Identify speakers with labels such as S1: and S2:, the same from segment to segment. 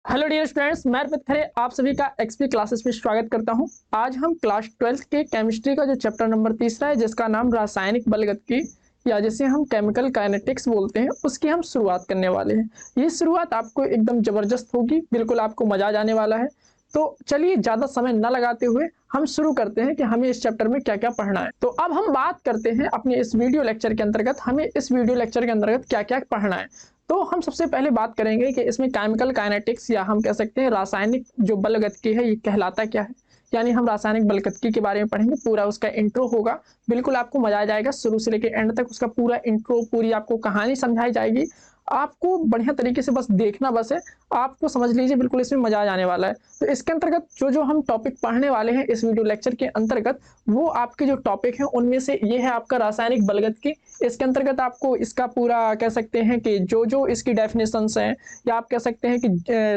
S1: Hello dear students, मैं अर्पित खरे आप सभी का एक्सपी क्लासेस में स्वागत करता हूं। आज हम क्लास 12th के केमिस्ट्री का जो चैप्टर नंबर तीसरा है, जिसका नाम रासायनिक बलगतिकी या जिसे हम केमिकल काइनेटिक्स बोलते हैं, उसकी हम शुरुआत करने वाले हैं। ये शुरुआत आपको एकदम जबरदस्त होगी, बिल्कुल आपको मजा आ जाने वाला है। तो चलिए ज्यादा समय न लगाते हुए हम शुरू करते हैं कि हमें इस चैप्टर में क्या क्या पढ़ना है। तो अब हम बात करते हैं अपने इस वीडियो लेक्चर के अंतर्गत हमें इस वीडियो लेक्चर के अंतर्गत क्या क्या पढ़ना है। तो हम सबसे पहले बात करेंगे कि इसमें केमिकल काइनेटिक्स या हम कह सकते हैं रासायनिक जो बलगतिकी है, ये कहलाता क्या है। यानी हम रासायनिक बलगतिकी के बारे में पढ़ेंगे, पूरा उसका इंट्रो होगा। बिल्कुल आपको मजा आ जाएगा, शुरू से लेकर एंड तक उसका पूरा इंट्रो, पूरी आपको कहानी समझाई जाएगी। आपको बढ़िया तरीके से बस देखना बस है, आपको समझ लीजिए, बिल्कुल इसमें मजा आ जाने वाला है। तो इसके अंतर्गत जो जो हम टॉपिक पढ़ने वाले हैं इस वीडियो लेक्चर के अंतर्गत, वो आपके जो टॉपिक है उनमें से ये है आपका रासायनिक बलगतिकी। इसके अंतर्गत आपको इसका पूरा कह सकते हैं कि जो जो इसकी डेफिनेशंस हैं, या आप कह सकते हैं कि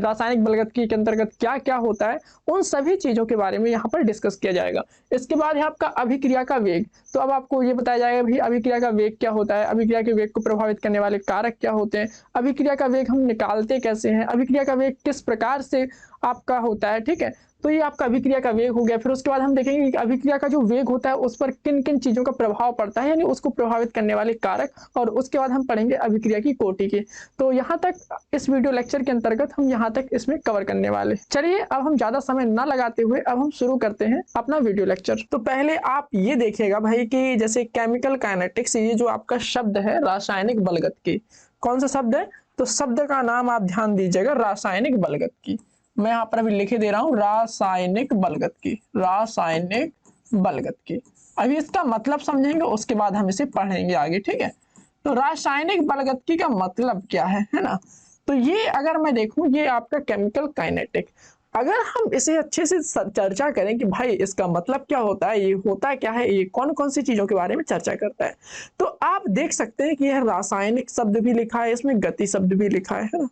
S1: रासायनिक बलगतिकी के अंतर्गत क्या क्या होता है, उन सभी चीजों के बारे में यहाँ पर डिस्कस किया जाएगा। इसके बाद है आपका अभिक्रिया का वेग। तो अब आपको ये बताया जाएगा भाई अभिक्रिया का वेग क्या होता है, अभिक्रिया के वेग को प्रभावित करने वाले कारक क्या होते हैं, अभिक्रिया का वेग हम निकालते कैसे हैं, अभिक्रिया का वेग किस प्रकार से आपका होता है। ठीक है, तो ये आपका अभिक्रिया का वेग हो गया। फिर उसके बाद हम देखेंगे कि अभिक्रिया का जो वेग होता है उस पर किन किन चीजों का प्रभाव पड़ता है, यानी उसको प्रभावित करने वाले कारक। और उसके बाद हम पढ़ेंगे अभिक्रिया की कोटि की। तो यहाँ तक इस वीडियो लेक्चर के अंतर्गत हम यहाँ तक इसमें कवर करने वाले। चलिए अब हम ज्यादा समय ना लगाते हुए अब हम शुरू करते हैं अपना वीडियो लेक्चर। तो पहले आप ये देखिएगा भाई कि जैसे केमिकल काइनेटिक्स, ये जो आपका शब्द है रासायनिक बलगतिकी, कौन सा शब्द है? तो शब्द का नाम आप ध्यान दीजिएगा, रासायनिक बलगतिकी। मैं यहाँ पर अभी लिखे दे रहा हूं, रासायनिक बलगतिकी, रासायनिक बलगतिकी। अभी इसका मतलब समझेंगे, उसके बाद हम इसे पढ़ेंगे आगे। ठीक है, तो रासायनिक बलगतिकी का मतलब क्या है ना। तो ये अगर मैं देखूं, ये आपका केमिकल काइनेटिक, अगर हम इसे अच्छे से चर्चा करें कि भाई इसका मतलब क्या होता है, ये होता क्या है, ये कौन कौन सी चीजों के बारे में चर्चा करता है, तो आप देख सकते हैं कि यह रासायनिक शब्द भी लिखा है, इसमें गति शब्द भी लिखा है ना।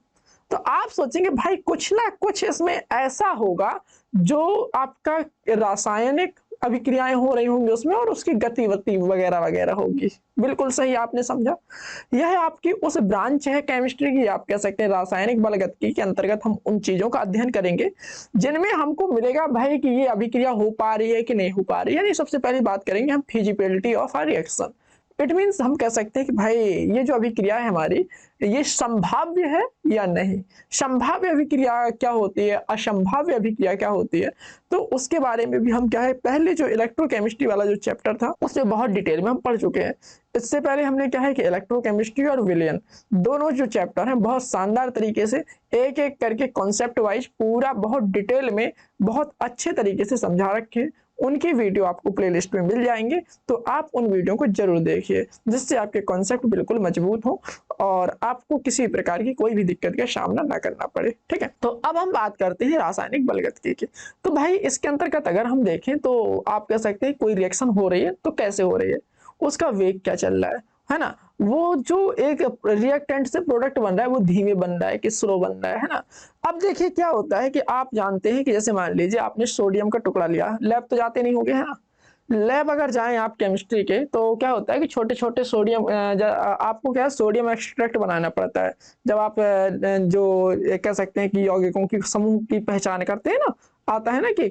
S1: तो आप सोचेंगे भाई कुछ ना कुछ इसमें ऐसा होगा जो आपका रासायनिक अभिक्रियाएं हो रही होंगी उसमें, और उसकी गतिविधि वगैरह वगैरह होगी। बिल्कुल सही आपने समझा, यह आपकी उस ब्रांच है केमिस्ट्री की, आप कह सकते हैं रासायनिक बलगतिकी के अंतर्गत हम उन चीजों का अध्ययन करेंगे जिनमें हमको मिलेगा भाई कि ये अभिक्रिया हो पा रही है कि नहीं हो पा रही है। यानी सबसे पहली बात करेंगे हम feasibility of a reaction. It means हम कह सकते हैं कि भाई ये जो अभिक्रिया है हमारी, ये संभाव्य है या नहीं, संभाव्य अभिक्रिया क्या होती है, असंभाव्य अभिक्रिया क्या होती है। तो उसके बारे में भी हम क्या है, पहले जो इलेक्ट्रोकेमिस्ट्री वाला जो चैप्टर था उसमें बहुत डिटेल में हम पढ़ चुके हैं। इससे पहले हमने क्या है कि इलेक्ट्रोकेमिस्ट्री और विलियन दोनों जो चैप्टर हैं बहुत शानदार तरीके से एक एक करके कॉन्सेप्ट वाइज पूरा बहुत डिटेल में बहुत अच्छे तरीके से समझा रखे। उनकी वीडियो आपको प्लेलिस्ट में मिल जाएंगे, तो आप उन वीडियो को जरूर देखिए, जिससे आपके कॉन्सेप्ट बिल्कुल मजबूत हो और आपको किसी प्रकार की कोई भी दिक्कत का सामना ना करना पड़े। ठीक है, तो अब हम बात करते हैं रासायनिक बलगतिकी की। तो भाई इसके अंतर्गत अगर हम देखें तो आप कह सकते हैं कोई रिएक्शन हो रही है तो कैसे हो रही है, उसका वेग क्या चल रहा है ना। वो जो एक रिएक्टेंट से प्रोडक्ट बन रहा है वो धीमे बन रहा है कि स्लो बन रहा है ना। अब देखिए क्या होता है कि आप जानते हैं कि जैसे मान लीजिए आपने सोडियम का टुकड़ा लिया, लैब तो जाते नहीं होंगे है ना। लैब अगर जाएं आप केमिस्ट्री के, तो क्या होता है कि छोटे छोटे सोडियम आपको क्या है सोडियम एक्सट्रैक्ट बनाना पड़ता है। जब आप जो कह सकते हैं कि यौगिकों की समूह की पहचान करते हैं ना, आता है ना कि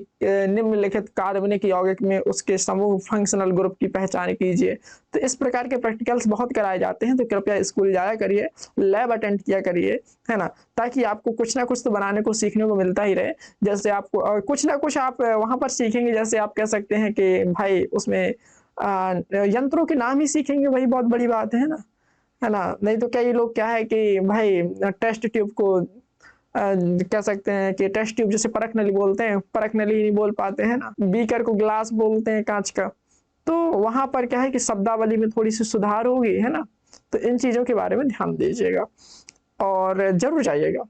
S1: निम्नलिखित कार्बनिक यौगिक में उसके समूह फंक्शनल ग्रुप की पहचान कीजिए। तो इस प्रकार के प्रैक्टिकल्स बहुत कराए जाते हैं, तो कृपया स्कूल जाया करिए, लैब अटेंड किया करिए, है ना, ताकि आपको कुछ ना कुछ तो बनाने को सीखने को मिलता ही रहे। जैसे आपको कुछ ना कुछ आप वहां पर सीखेंगे, जैसे आप कह सकते हैं कि भाई उसमें यंत्रों के नाम ही सीखेंगे, वही बहुत बड़ी बात है ना, है ना। नहीं तो कई लोग क्या है कि भाई टेस्ट ट्यूब को कह सकते हैं कि टेस्ट ट्यूब जैसे परख नली बोलते हैं, परख नली नहीं बोल पाते हैं ना। बीकर को ग्लास बोलते हैं, कांच का। तो वहां पर क्या है कि शब्दावली में थोड़ी सी सुधार होगी, है ना। तो इन चीजों के बारे में ध्यान दीजिएगा और जरूर जाइएगा।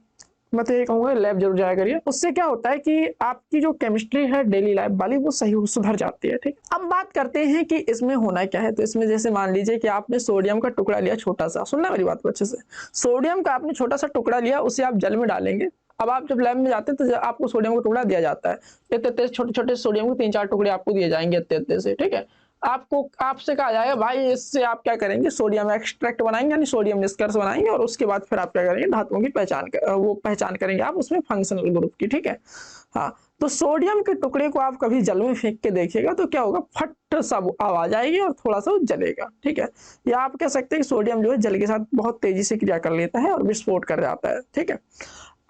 S1: मैं तो ये कहूंगा लैब जरूर जाया करिए, उससे क्या होता है कि आपकी जो केमिस्ट्री है डेली लाइफ वाली वो सही सुधर जाती है। ठीक, अब बात करते हैं कि इसमें होना क्या है। तो इसमें जैसे मान लीजिए कि आपने सोडियम का टुकड़ा लिया छोटा सा, सुनना मेरी बात को अच्छे से। सोडियम का आपने छोटा सा टुकड़ा लिया, उसे आप जल में डालेंगे। अब आप जब लैब में जाते हैं तो आपको सोडियम का टुकड़ा दिया जाता है, इतने छोटे छोटे सोडियम के 3-4 टुकड़े आपको दिए जाएंगे इतने इतने से। ठीक है, आपको आपसे कहा जाएगा भाई इससे आप क्या करेंगे, सोडियम एक्सट्रैक्ट बनाएंगे यानी सोडियम निष्कर्ष बनाएंगे, और उसके बाद फिर आप क्या करेंगे, धातुओं की पहचान करेंगे आप उसमें फंक्शनल ग्रुप की, ठीक है। हाँ, तो सोडियम के टुकड़े को आप कभी जल में फेंक के देखिएगा तो क्या होगा, फट सा आवाज आएगी और थोड़ा सा जलेगा, ठीक है। या आप कह सकते हैं कि सोडियम जो है जल के साथ बहुत तेजी से क्रिया कर लेता है और विस्फोट कर जाता है, ठीक है।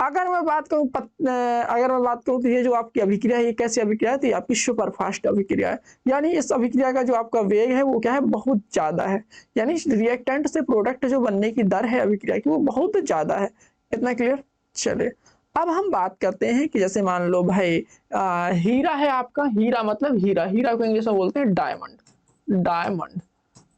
S1: अगर मैं बात करूं तो ये जो आपकी अभिक्रिया है, ये कैसी अभिक्रिया है, तो ये आपकी सुपरफास्ट अभिक्रिया है। यानी इस अभिक्रिया का जो आपका वेग है वो क्या है, बहुत ज्यादा है। यानी रिएक्टेंट से प्रोडक्ट जो बनने की दर है अभिक्रिया की, वो बहुत ज्यादा है। इतना क्लियर। चलिए अब हम बात करते हैं कि जैसे मान लो भाई हीरा है आपका, हीरा मतलब हीरा को इंग्लिश में बोलते हैं डायमंड।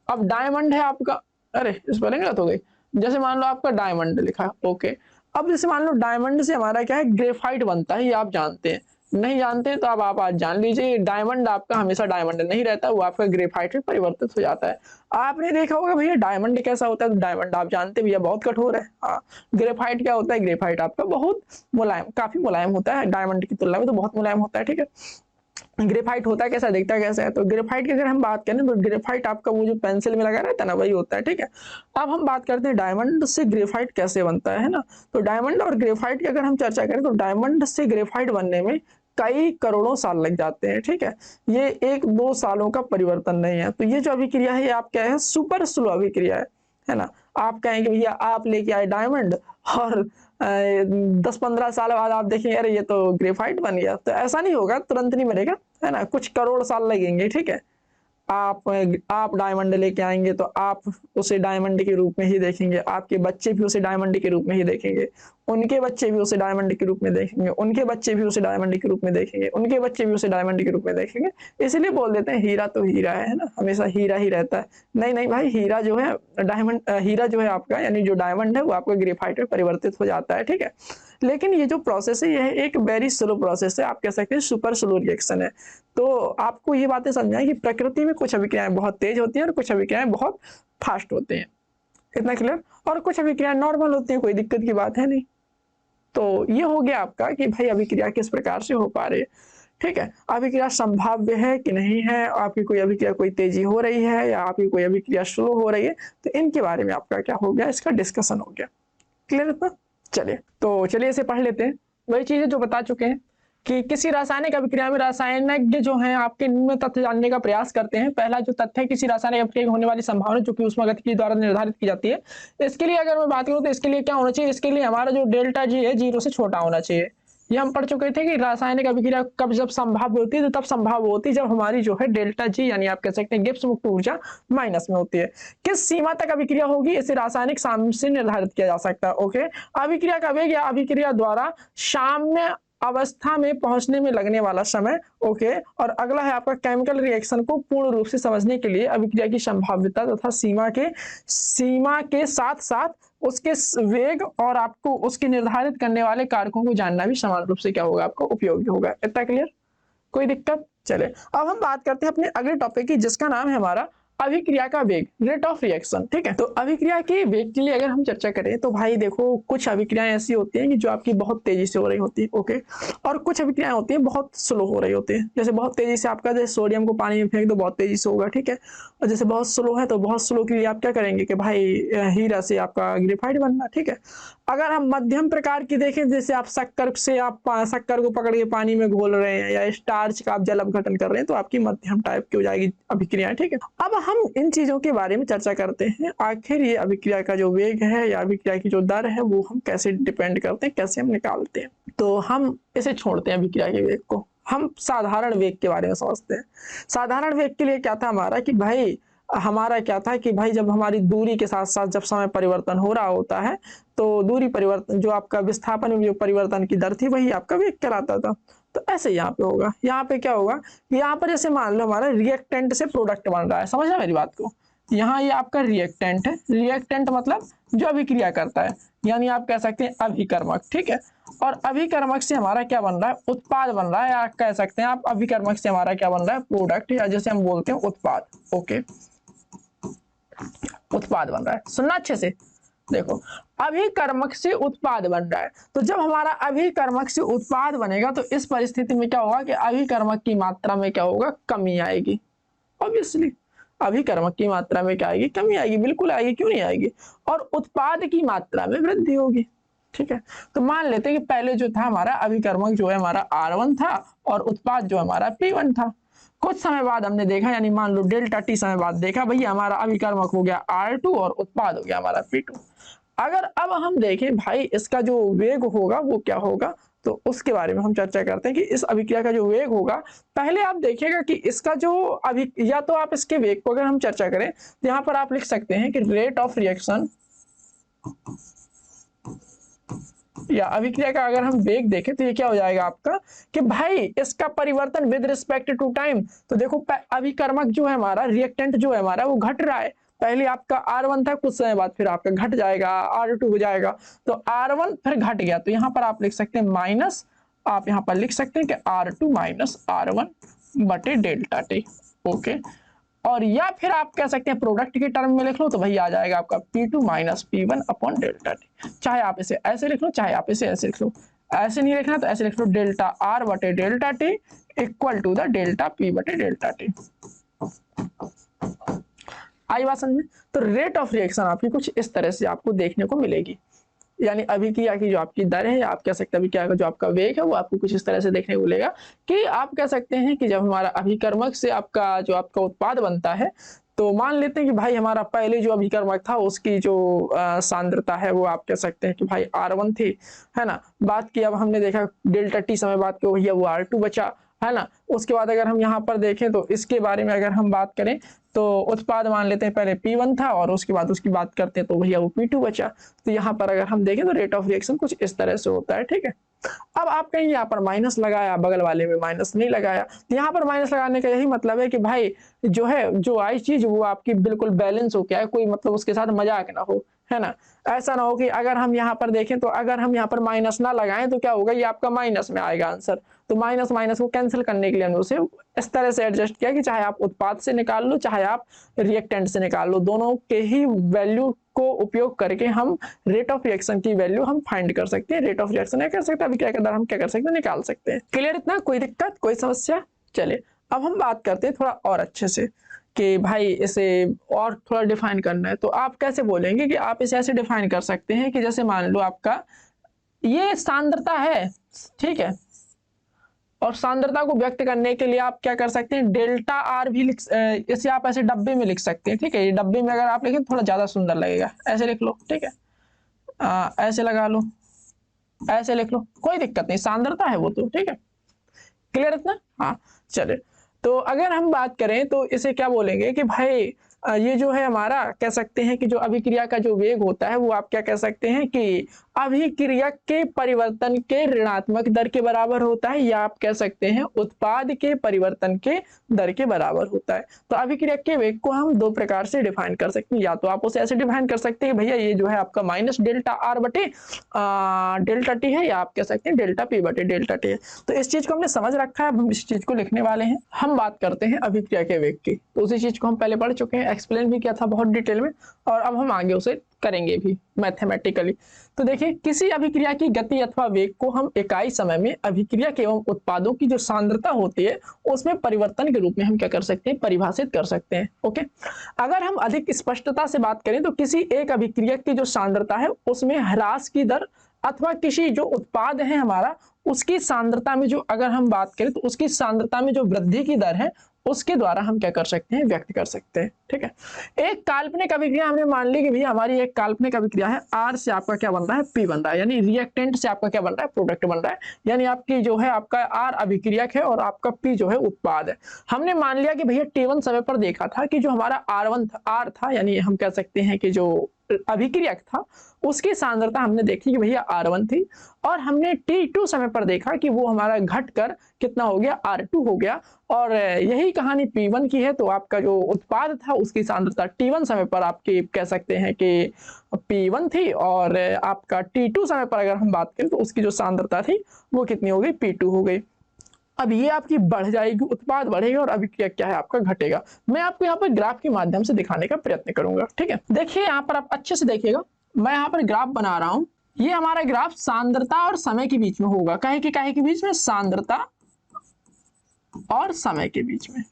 S1: अब डायमंड है आपका, अरे इस पर गलत हो गई। जैसे मान लो आपका डायमंड लिखा है, ओके। अब जैसे मान लो डायमंड से हमारा क्या है, ग्रेफाइट बनता है, ये आप जानते हैं। नहीं जानते तो अब आप आज जान लीजिए, डायमंड आपका हमेशा डायमंड नहीं रहता, वो आपका ग्रेफाइट में परिवर्तित हो जाता है। आपने देखा होगा भैया डायमंड कैसा होता है, तो डायमंड आप जानते भैया बहुत कठोर है। हाँ, ग्रेफाइट क्या होता है, ग्रेफाइट आपका बहुत मुलायम, काफी मुलायम होता है, डायमंड की तुलना में तो बहुत मुलायम होता है, ठीक है। ग्रेफाइट होता है कैसा, दिखता कैसा है, तो ग्रेफाइट की अगर हम बात करें तो ग्रेफाइट आपका वो जो पेंसिल में लगा रहता है ना, वही होता है, ठीक है। अब हम बात करते हैं डायमंड से ग्रेफाइट कैसे बनता है ना। तो डायमंड और ग्रेफाइट की अगर हम चर्चा करें तो डायमंड से ग्रेफाइट बनने में कई करोड़ों साल लग जाते हैं, ठीक है। ये 1-2 सालों का परिवर्तन नहीं है। तो ये जो अभिक्रिया है ये आप क्या है, सुपर स्लो अभिक्रिया है ना। आप कहेंगे भैया आप लेके आए डायमंड और 10-15 साल बाद आप देखेंगे अरे ये तो ग्रेफाइट बन गया, तो ऐसा नहीं होगा, तुरंत नहीं बनेगा, है ना, कुछ करोड़ साल लगेंगे, ठीक है। आप डायमंड लेके आएंगे तो आप उसे डायमंड के रूप में ही देखेंगे, आपके बच्चे भी उसे डायमंड के रूप में ही देखेंगे, उनके बच्चे भी उसे डायमंड के रूप में देखेंगे, उनके बच्चे भी उसे डायमंड के रूप में देखेंगे, उनके बच्चे भी उसे डायमंड के रूप में देखेंगे। इसलिए बोल देते हैं हीरा तो हीरा है ना, हमेशा हीरा ही रहता है। नहीं नहीं भाई, हीरा जो है हीरा जो है आपका, यानी जो डायमंड है वो आपका ग्रेफाइट में परिवर्तित हो जाता है, ठीक है। लेकिन ये जो प्रोसेस है यह एक वेरी स्लो प्रोसेस है, आप कह सकते हैं सुपर स्लो रिएक्शन है। तो आपको ये बातें समझाएं कि प्रकृति में कुछ अभिक्रियाएं बहुत तेज होती हैं और कुछ अभिक्रियाएं बहुत फास्ट होती हैं। इतना क्लियर। और कुछ अभिक्रियाएं नॉर्मल होती हैं, कोई दिक्कत की बात है नहीं। तो ये हो गया आपका कि भाई अभिक्रिया किस प्रकार से हो पा रही है, ठीक है। अभिक्रिया संभाव्य है कि नहीं है, आपकी कोई अभिक्रिया कोई तेजी हो रही है या आपकी कोई अभिक्रिया स्लो हो रही है, तो इनके बारे में आपका क्या हो गया, इसका डिस्कशन हो गया। क्लियर इतना। चलिए इसे पढ़ लेते हैं। वही चीजें जो बता चुके हैं कि किसी रासायनिक अभिक्रिया में रासायनिज्ञ जो हैं आपके निम्न तथ्य जानने का प्रयास करते हैं। पहला जो तथ्य है, किसी रासायनिक अभिक्रिया होने वाली संभावना जो कि ऊष्मागतिकी द्वारा निर्धारित की जाती है। इसके लिए अगर मैं बात करूं तो इसके लिए क्या होना चाहिए, इसके लिए हमारा जो डेल्टा जी है 0 से छोटा होना चाहिए। ये हम पढ़ चुके थे कि रासायनिक अभिक्रिया कब जब संभाव्य होती है, तो तब संभाव्य होती है जब हमारी जो है डेल्टा जी यानी आप कह सकते हैं गिब्स मुक्त ऊर्जा माइनस में होती है। किस सीमा तक अभिक्रिया होगी, इसे रासायनिक साम्य से निर्धारित किया जा सकता है। ओके, अभिक्रिया का वेग या अभिक्रिया द्वारा साम्य अवस्था में पहुंचने में लगने वाला समय। ओके, और अगला है आपका केमिकल रिएक्शन को पूर्ण रूप से समझने के लिए अभिक्रिया की संभाव्यता तथा सीमा के साथ साथ उसके वेग और आपको उसके निर्धारित करने वाले कारकों को जानना भी समान रूप से क्या होगा, आपको उपयोगी होगा। इतना क्लियर, कोई दिक्कत। चले अब हम बात करते हैं अपने अगले टॉपिक की, जिसका नाम है हमारा अभिक्रिया का वेग, रेट ऑफ रिएक्शन, ठीक है। तो अभिक्रिया के वेग के लिए अगर हम चर्चा करें तो भाई देखो, कुछ अभिक्रियाएं ऐसी होती हैं कि जो आपकी बहुत तेजी से हो रही होती है, ओके, और कुछ अभिक्रियाएं होती हैं बहुत स्लो हो रही होती है। जैसे बहुत तेजी से आपका जैसे सोडियम को पानी में फेंक दो, बहुत तेजी से होगा, ठीक है। और जैसे बहुत स्लो है तो बहुत स्लो के लिए आप क्या करेंगे कि भाई हीरा से आपका ग्रेफाइट बनना, ठीक है। अगर हम मध्यम प्रकार की देखें, जैसे आप शक्कर को पकड़ के पानी में घोल रहे हैं या स्टार्च का आप जल अपघटन कर रहे हैं, तो आपकी मध्यम टाइप की हो जाएगी अभिक्रिया, ठीक है। अब हम इन चीजों के बारे में चर्चा करते हैं, आखिर ये अभिक्रिया का जो वेग है या अभिक्रिया की जो दर है वो हम कैसे डिपेंड करते हैं, कैसे हम निकालते हैं। तो हम इसे छोड़ते हैं अभिक्रिया के वेग को, हम साधारण वेग के बारे में समझते हैं। साधारण वेग के लिए क्या था हमारा कि भाई हमारा क्या था कि भाई जब हमारी दूरी के साथ साथ जब समय परिवर्तन हो रहा होता है, तो दूरी परिवर्तन जो आपका विस्थापन में जो परिवर्तन की दर थी वही आपका वेग कहलाता था। तो ऐसे यहाँ पे होगा, यहाँ पे क्या होगा, यहाँ पर जैसे मान लो हमारा रिएक्टेंट से प्रोडक्ट बन रहा है, समझना मेरी बात को। यहाँ ये आपका रिएक्टेंट है, रिएक्टेंट मतलब जो अभिक्रिया करता है, यानी आप कह सकते हैं अभिकर्मक, ठीक है। और अभिकर्मक से हमारा क्या बन रहा है, उत्पाद बन रहा है, या कह सकते हैं आप अभिकर्मक से हमारा क्या बन रहा है, प्रोडक्ट, या जैसे हम बोलते हैं उत्पाद। ओके, उत्पाद बन रहा है, सुनना अच्छे से। देखो, अभिकर्मक से उत्पाद बन रहा है, तो जब हमारा अभिकर्मक से उत्पाद बनेगा तो इस परिस्थिति में क्या होगा कि अभिकर्मक की मात्रा में क्या होगा, कमी आएगी। ऑब्वियसली अभिकर्मक की मात्रा में क्या आएगी, कमी आएगी, बिल्कुल आएगी, क्यों नहीं आएगी, और उत्पाद की मात्रा में वृद्धि होगी। ठीक है, तो मान लेते हैं कि पहले जो था हमारा अभिकर्मक जो है हमारा R1 था और उत्पाद जो हमारा P1 था। कुछ समय बाद हमने देखा, यानी मान लो डेल्टा टी समय बाद देखा भैया हमारा अभिकर्मक हो गया R2 और उत्पाद हो गया हमारा P2। अगर अब हम देखें भाई इसका जो वेग होगा वो क्या होगा, तो उसके बारे में हम चर्चा करते हैं कि इस अभिक्रिया का जो वेग होगा, पहले आप देखिएगा कि इसका जो या तो आप इसके वेग को अगर हम चर्चा करें तो यहाँ पर आप लिख सकते हैं कि रेट ऑफ रिएक्शन या अभिक्रिया का अगर हम वेग देखें तो ये क्या हो जाएगा आपका कि भाई इसका परिवर्तन विद रिस्पेक्ट टू टाइम। तो देखो अभिकर्मक जो है हमारा, रिएक्टेंट जो है हमारा वो घट रहा है, पहले आपका R1 था, कुछ समय बाद फिर आपका घट जाएगा, R2 हो जाएगा, तो R1 फिर घट गया, तो यहाँ पर आप लिख सकते हैं माइनस, आप यहाँ पर लिख सकते हैं कि R2 माइनस R1 बटे डेल्टा टी। ओके, और या फिर आप कह सकते हैं प्रोडक्ट के टर्म में लिख लो, तो भाई आ जाएगा आपका P2 minus P1 upon delta T. चाहे आप इसे ऐसे लिख लो, चाहे आप इसे ऐसे लिख लो, ऐसे नहीं लिखना तो ऐसे लिख लो, डेल्टा R बटे delta T equal to the delta P बटे डेल्टा टी। आई बात समझ में? तो रेट ऑफ रिएक्शन आपकी कुछ इस तरह से आपको देखने को मिलेगी, यानी अभिक्रिया की जो आपकी दर है, आप कह सकते हैं अभिक्रिया का जो आपका वेग है वो आपको कुछ इस तरह से देखने को मिलेगा कि आप कह सकते हैं कि जब हमारा अभिकर्मक से आपका जो आपका उत्पाद बनता है, तो मान लेते हैं कि भाई हमारा पहले जो अभिकर्मक था उसकी जो सांद्रता है वो आप कह सकते हैं कि भाई R1 थी, है ना। बात की अब हमने देखा डेल्टा टी समय बाद के भैया वो R2 बचा, है ना। उसके बाद अगर हम यहाँ पर देखें तो इसके बारे में अगर हम बात करें तो उत्पाद मान लेते हैं पहले P1 था और उसके बाद उसकी बात करते हैं तो भैया वो P2 बचा। तो यहाँ पर अगर हम देखें तो रेट ऑफ रिएक्शन कुछ इस तरह से होता है। ठीक है, अब आप कहीं यहाँ पर माइनस लगाया, बगल वाले में माइनस नहीं लगाया, तो यहाँ पर माइनस लगाने का यही मतलब है कि भाई जो है जो आई चीज वो आपकी बिल्कुल बैलेंस हो, क्या है कोई मतलब उसके साथ मजाक ना हो, है ना। ऐसा ना हो कि अगर हम यहाँ पर देखें तो अगर हम यहाँ पर माइनस ना लगाएं तो क्या होगा, ये आपका माइनस में आएगा आंसर। तो माइनस माइनस को कैंसिल करने के लिए हमने उसे इस तरह से एडजस्ट किया कि चाहे आप उत्पाद से निकाल लो चाहे आप रिएक्टेंट से निकाल लो, दोनों के ही वैल्यू को उपयोग करके हम रेट ऑफ रिएक्शन की वैल्यू हम फाइंड कर सकते हैं। रेट ऑफ रिएक्शन नहीं कर सकते, अभी क्या दर हम क्या कर सकते हैं, निकाल सकते हैं। क्लियर इतना, कोई दिक्कत कोई समस्या? चलिए अब हम बात करते हैं थोड़ा और अच्छे से कि भाई इसे और थोड़ा डिफाइन करना है। तो आप कैसे बोलेंगे कि आप इसे ऐसे डिफाइन कर सकते हैं कि जैसे मान लो आपका ये सांद्रता है, ठीक है, और सांद्रता को व्यक्त करने के लिए आप क्या कर सकते हैं, डेल्टा आर भी लिख, इसे आप ऐसे डब्बे में लिख सकते हैं। ठीक है, ये डब्बे में अगर आप लिखें थोड़ा ज्यादा सुंदर लगेगा, ऐसे लिख लो। ठीक है, ऐसे लगा लो, ऐसे लिख लो, कोई दिक्कत नहीं, सांद्रता है वो तो। ठीक है, क्लियर इतना? हाँ चलिए, तो अगर हम बात करें तो इसे क्या बोलेंगे कि भाई ये जो है हमारा कह सकते हैं कि जो अभिक्रिया का जो वेग होता है वो आप क्या कह सकते हैं कि अभिक्रिया के परिवर्तन के ऋणात्मक दर के बराबर होता है, या आप कह सकते हैं उत्पाद के परिवर्तन के दर के बराबर होता है। तो अभिक्रिया के वेग को हम दो प्रकार से डिफाइन कर सकते हैं, या तो आप उसे ऐसे डिफाइन कर सकते हैं भैया ये जो है आपका माइनस डेल्टा आर बटे डेल्टा टी है, या आप कह सकते हैं डेल्टा पी बटे डेल्टा टी है। तो इस चीज को हमने समझ रखा है, अब हम इस चीज को लिखने वाले हैं। हम बात करते हैं अभिक्रिया के वेग की, तो उसी चीज को हम पहले पढ़ चुके हैं, एक्सप्लेन भी किया था बहुत डिटेल में, और अब हम आगे उसे करेंगे भी मैथमेटिकली। तो देखिए किसी अभिक्रिया की गति अथवा वेग को हम इकाई समय में अभिक्रिया के एवं उत्पादों की जो सांद्रता होती है उसमें परिवर्तन के रूप में हम क्या कर सकते हैं, परिभाषित कर सकते हैं। ओके, अगर हम अधिक स्पष्टता से बात करें तो किसी एक अभिक्रिया की जो सांद्रता है उसमें ह्रास की दर अथवा किसी जो उत्पाद है हमारा उसकी सांद्रता में जो अगर हम बात करें तो उसकी सांद्रता में जो वृद्धि की दर है उसके द्वारा हम क्या कर सकते हैं, व्यक्त कर सकते हैं। ठीक है, एक काल्पनिक अभिक्रिया हमने मान ली कि भैया हमारी एक काल्पनिक अभिक्रिया है, आर से आपका क्या बन रहा है, पी बन रहा है, यानी रिएक्टेंट से आपका क्या बन रहा है, प्रोडक्ट बन रहा है, यानी आपकी जो है आपका आर अभिक्रियक है और आपका पी जो है उत्पाद है। हमने मान लिया कि भैया T1 समय पर देखा था कि जो हमारा R1 था, आर था, यानी हम कह सकते हैं कि जो अभिक्रियक था उसकी सांद्रता हमने देखी कि भैया R1 थी, और हमने T2 समय पर देखा कि वो हमारा घटकर कितना हो गया, R2 हो गया। और यही कहानी P1 की है, तो आपका जो उत्पाद था उसकी सांद्रता T1 समय पर आपकी कह सकते हैं कि P1 थी, और आपका T2 समय पर अगर हम बात करें तो उसकी जो सांद्रता थी वो कितनी हो गई, P2 हो गई। अब ये आपकी बढ़ जाएगी, उत्पाद बढ़ेगा और अभिक्रिया क्या है आपका घटेगा। मैं आपको यहाँ पर ग्राफ के माध्यम से दिखाने का प्रयत्न करूंगा। ठीक है, देखिए यहाँ पर आप अच्छे से देखिएगा, मैं यहाँ पर ग्राफ बना रहा हूं। ये हमारा ग्राफ सांद्रता और समय के बीच में होगा, काहे के बीच में, सांद्रता और समय के बीच में।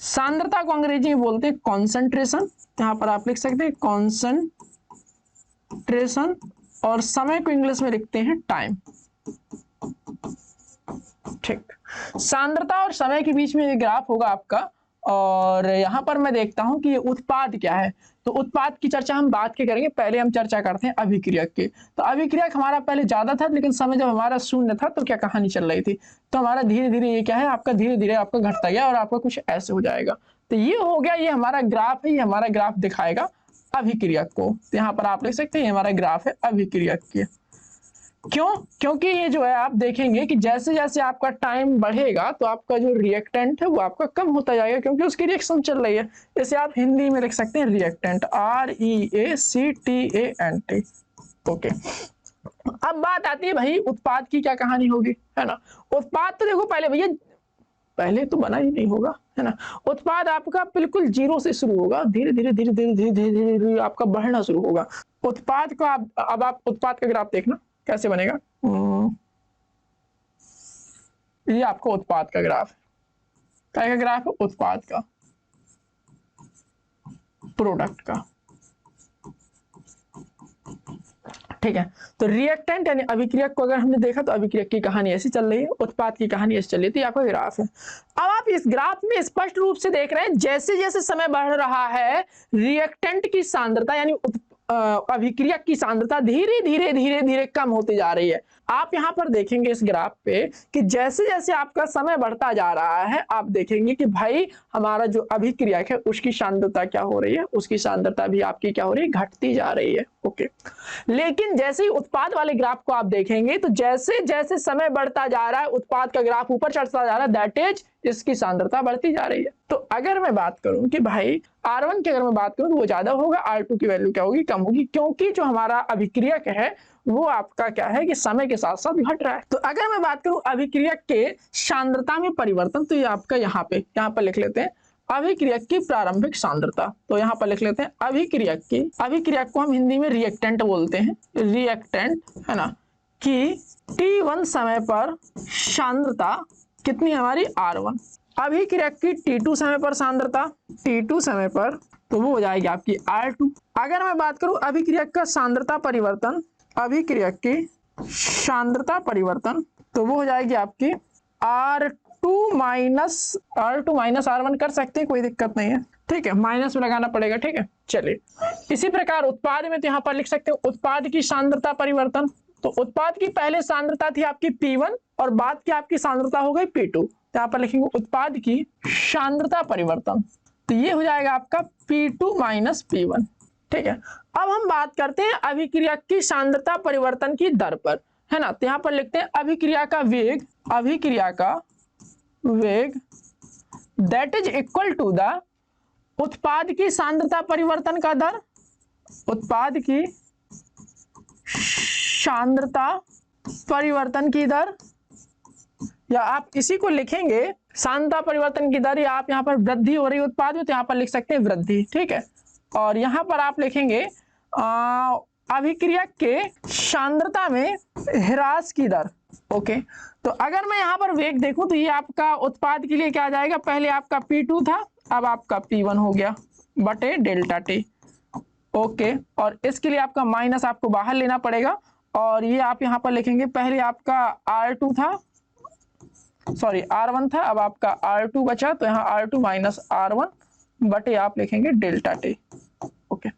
S1: सांद्रता को अंग्रेजी में बोलते हैं कॉन्सेंट्रेशन, यहां पर आप लिख सकते हैं कॉन्सेंट्रेशन, और समय को इंग्लिश में लिखते हैं टाइम। ठीक, सांद्रता और समय के बीच में ये ग्राफ होगा आपका, और यहां पर मैं देखता हूं कि ये उत्पाद क्या है। तो उत्पाद की चर्चा हम बाद के करेंगे, पहले हम चर्चा करते हैं अभिक्रियक की। तो अभिक्रियक हमारा पहले ज्यादा था, लेकिन समय जब हमारा शून्य था तो क्या कहानी चल रही थी, तो हमारा धीरे धीरे ये क्या है आपका, धीरे धीरे आपका घटता गया और आपका कुछ ऐसे हो जाएगा। तो ये हो गया, ये हमारा ग्राफ है, ये हमारा ग्राफ दिखाएगा अभिक्रियक को। तो यहाँ पर आप लिख सकते हैं ये हमारा ग्राफ है अभिक्रियक की। क्यों? क्योंकि ये जो है आप देखेंगे कि जैसे जैसे आपका टाइम बढ़ेगा तो आपका जो रिएक्टेंट है वो आपका कम होता जाएगा, क्योंकि उसकी रिएक्शन चल रही है। इसे आप हिंदी में लिख सकते हैं रिएक्टेंट, REACTANT। ओके, अब बात आती है भाई उत्पाद की क्या कहानी होगी, है ना। उत्पाद तो देखो पहले भैया, पहले तो बना ही नहीं होगा, है ना। उत्पाद आपका बिल्कुल जीरो से शुरू होगा, धीरे धीरे धीरे धीरे धीरे धीरे धीरे आपका बढ़ना शुरू होगा। उत्पाद को आप, अब आप उत्पाद का ग्राफ देखना कैसे बनेगा। ये आपको उत्पाद का ग्राफ है, क्या ग्राफ है, उत्पाद का, प्रोडक्ट का। ठीक है, तो रिएक्टेंट यानी अभिक्रियक को अगर हमने देखा तो अभिक्रियक की कहानी ऐसी चल रही है, उत्पाद की कहानी ऐसी चल रही थी, आपका ग्राफ है। अब आप इस ग्राफ में स्पष्ट रूप से देख रहे हैं जैसे जैसे समय बढ़ रहा है रिएक्टेंट की सांद्रता यानी अभिक्रियक की सांद्रता धीरे धीरे धीरे धीरे कम होती जा रही है। आप यहां पर देखेंगे इस ग्राफ पे कि जैसे जैसे आपका समय बढ़ता जा रहा है आप देखेंगे कि भाई हमारा जो अभिक्रियक है उसकी सांद्रता क्या हो रही है, उसकी सांद्रता भी आपकी क्या हो रही है, घटती जा रही है। ओके, लेकिन जैसे ही उत्पाद वाले ग्राफ को आप देखेंगे तो जैसे जैसे समय बढ़ता जा रहा है उत्पाद का ग्राफ ऊपर चढ़ता जा रहा है, दैट इज इसकी सांद्रता बढ़ती जा रही है। तो अगर मैं बात करूं कि भाई R1 की अगर मैं बात करूं तो वो ज्यादा होगा, R2 की वैल्यू क्या होगी, कम होगी, क्योंकि जो हमारा अभिक्रियक है वो आपका क्या है कि समय के साथ साथ घट रहा है। तो अगर मैं बात करूं अभिक्रियक के सांद्रता में परिवर्तन, तो ये आपका यहाँ पर लिख लेते हैं अभिक्रियक की प्रारंभिक सांद्रता। तो यहाँ पर लिख लेते हैं अभिक्रियक को हम हिंदी में रिएक्टेंट बोलते हैं, रिएक्टेंट, है ना, कि T1 समय पर सांद्रता कितनी हमारी R1, अभिक्रियक की T2 समय पर सांद्रता, T2 समय पर, तो वो हो जाएगी आपकी R2। अगर मैं बात करूं अभिक्रियक का सांद्रता परिवर्तन, अभिक्रियक की सांद्रता परिवर्तन, तो वो हो जाएगी आपकी R2 माइनस R1 कर सकते हैं, कोई दिक्कत नहीं है। ठीक है, माइनस में लगाना पड़ेगा। ठीक है, चलिए इसी प्रकार उत्पाद में तो यहाँ पर लिख सकते हो उत्पाद की सांद्रता परिवर्तन। तो उत्पाद की पहले सांद्रता थी आपकी P1 और बाद की आपकी सांद्रता हो गई P2। तो यहाँ पर लिखेंगे उत्पाद की सांद्रता परिवर्तन, तो ये हो जाएगा आपका P2 माइनस P1। ठीक है, अब हम बात करते हैं अभिक्रिया की सांद्रता परिवर्तन की दर पर, है ना। तो यहाँ पर लिखते हैं अभिक्रिया का वेग that is equal to the उत्पाद की सांद्रता परिवर्तन का दर, उत्पाद की सांद्रता परिवर्तन की दर, या आप इसी को लिखेंगे सांद्रता परिवर्तन की दर, या आप यहाँ पर वृद्धि हो रही है उत्पाद में तो यहाँ पर लिख सकते हैं वृद्धि। ठीक है, और यहाँ पर आप लिखेंगे अभिक्रियक के सांद्रता में ह्रास की दर। ओके, तो अगर मैं यहाँ पर वेग देखूं तो ये आपका उत्पाद के लिए क्या आ जाएगा, पहले आपका P2 था, अब आपका P1 हो गया बटे डेल्टा टी। ओके, और इसके लिए आपका माइनस आपको बाहर लेना पड़ेगा, और ये आप यहाँ पर लिखेंगे पहले आपका R2 था, सॉरी R1 था, अब आपका R2 बचा, तो यहाँ R2 माइनस R1 बटे आप लिखेंगे डेल्टा टी। ओके,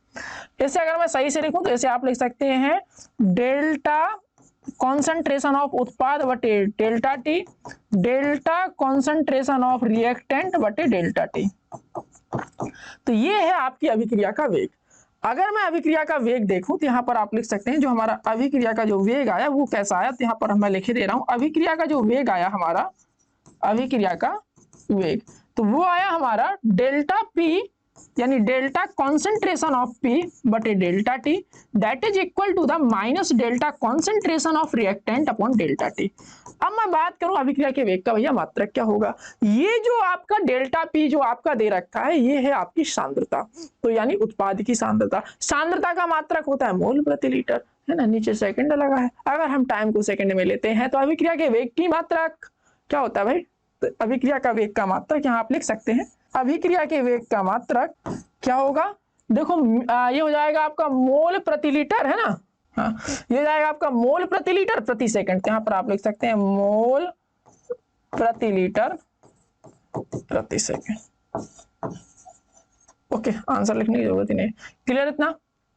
S1: इसे अगर मैं सही से लिखूं तो इसे आप लिख सकते हैं डेल्टा कॉन्सेंट्रेशन ऑफ उत्पाद बटे delta T, delta concentration of reactant बटे डेल्टा टी। तो ये है आपकी अभिक्रिया का वेग। अगर मैं अभिक्रिया का वेग देखूं तो यहाँ पर आप लिख सकते हैं जो हमारा अभिक्रिया का जो वेग आया वो कैसा आया, तो यहाँ पर मैं लिख दे रहा हूं अभिक्रिया का जो वेग आया हमारा, अभिक्रिया का वेग, तो वो आया हमारा डेल्टा पी यानी डेल्टा कॉन्सेंट्रेशन ऑफ पी बटे delta T that is equal to the minus delta concentration of reactant upon delta T. अब मैं बात करूं अभिक्रिया के वेग का, भैया मात्रक क्या होगा, ये जो आपका डेल्टा पी जो आपका दे रखा है ये है आपकी सांद्रता, तो यानी उत्पाद की सांद्रता। सांद्रता का मात्रक होता है मोल प्रति लीटर, है ना, नीचे सेकंड लगा है। अगर हम टाइम को सेकंड में लेते हैं तो अभिक्रिया के वेग की मात्रक क्या होता है भाई, तो अभिक्रिया का वेग का मात्रक यहाँ आप लिख सकते हैं। अभिक्रिया के वेग का मात्रक क्या होगा, देखो ये हो जाएगा आपका मोल प्रति लीटर, है ना। हाँ, ये हो जाएगा आपका मोल प्रति लीटर प्रति सेकंड। यहाँ पर आप लिख सकते हैं मोल प्रति लीटर प्रति सेकंड। ओके, आंसर लिखने की जरूरत ही नहीं। क्लियर इतना?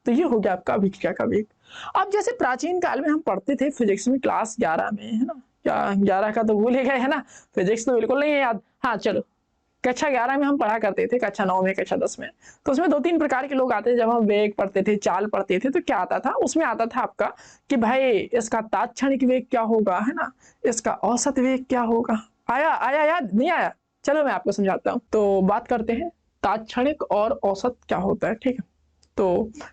S1: तो ये हो गया आपका अभिक्रिया का वेग। अब जैसे प्राचीन काल में हम पढ़ते थे फिजिक्स में क्लास 11 में, है ना, क्या 11 का तो भूल ही गए, है ना, फिजिक्स तो बिल्कुल नहीं है याद। हाँ चलो, कक्षा 11 में हम पढ़ा करते थे, कक्षा 9 में, कक्षा 10 में। तो उसमें 2-3 प्रकार के लोग आते थे। जब हम वेग पढ़ते थे, चाल पढ़ते थे, तो क्या आता था उसमें, आता था आपका कि भाई इसका तात्क्षणिक वेग क्या होगा, है ना, इसका औसत वेग क्या होगा। आया आया याद नहीं आया? चलो मैं आपको समझाता हूँ। तो बात करते हैं तात्क्षणिक और औसत क्या होता है, ठीक है। तो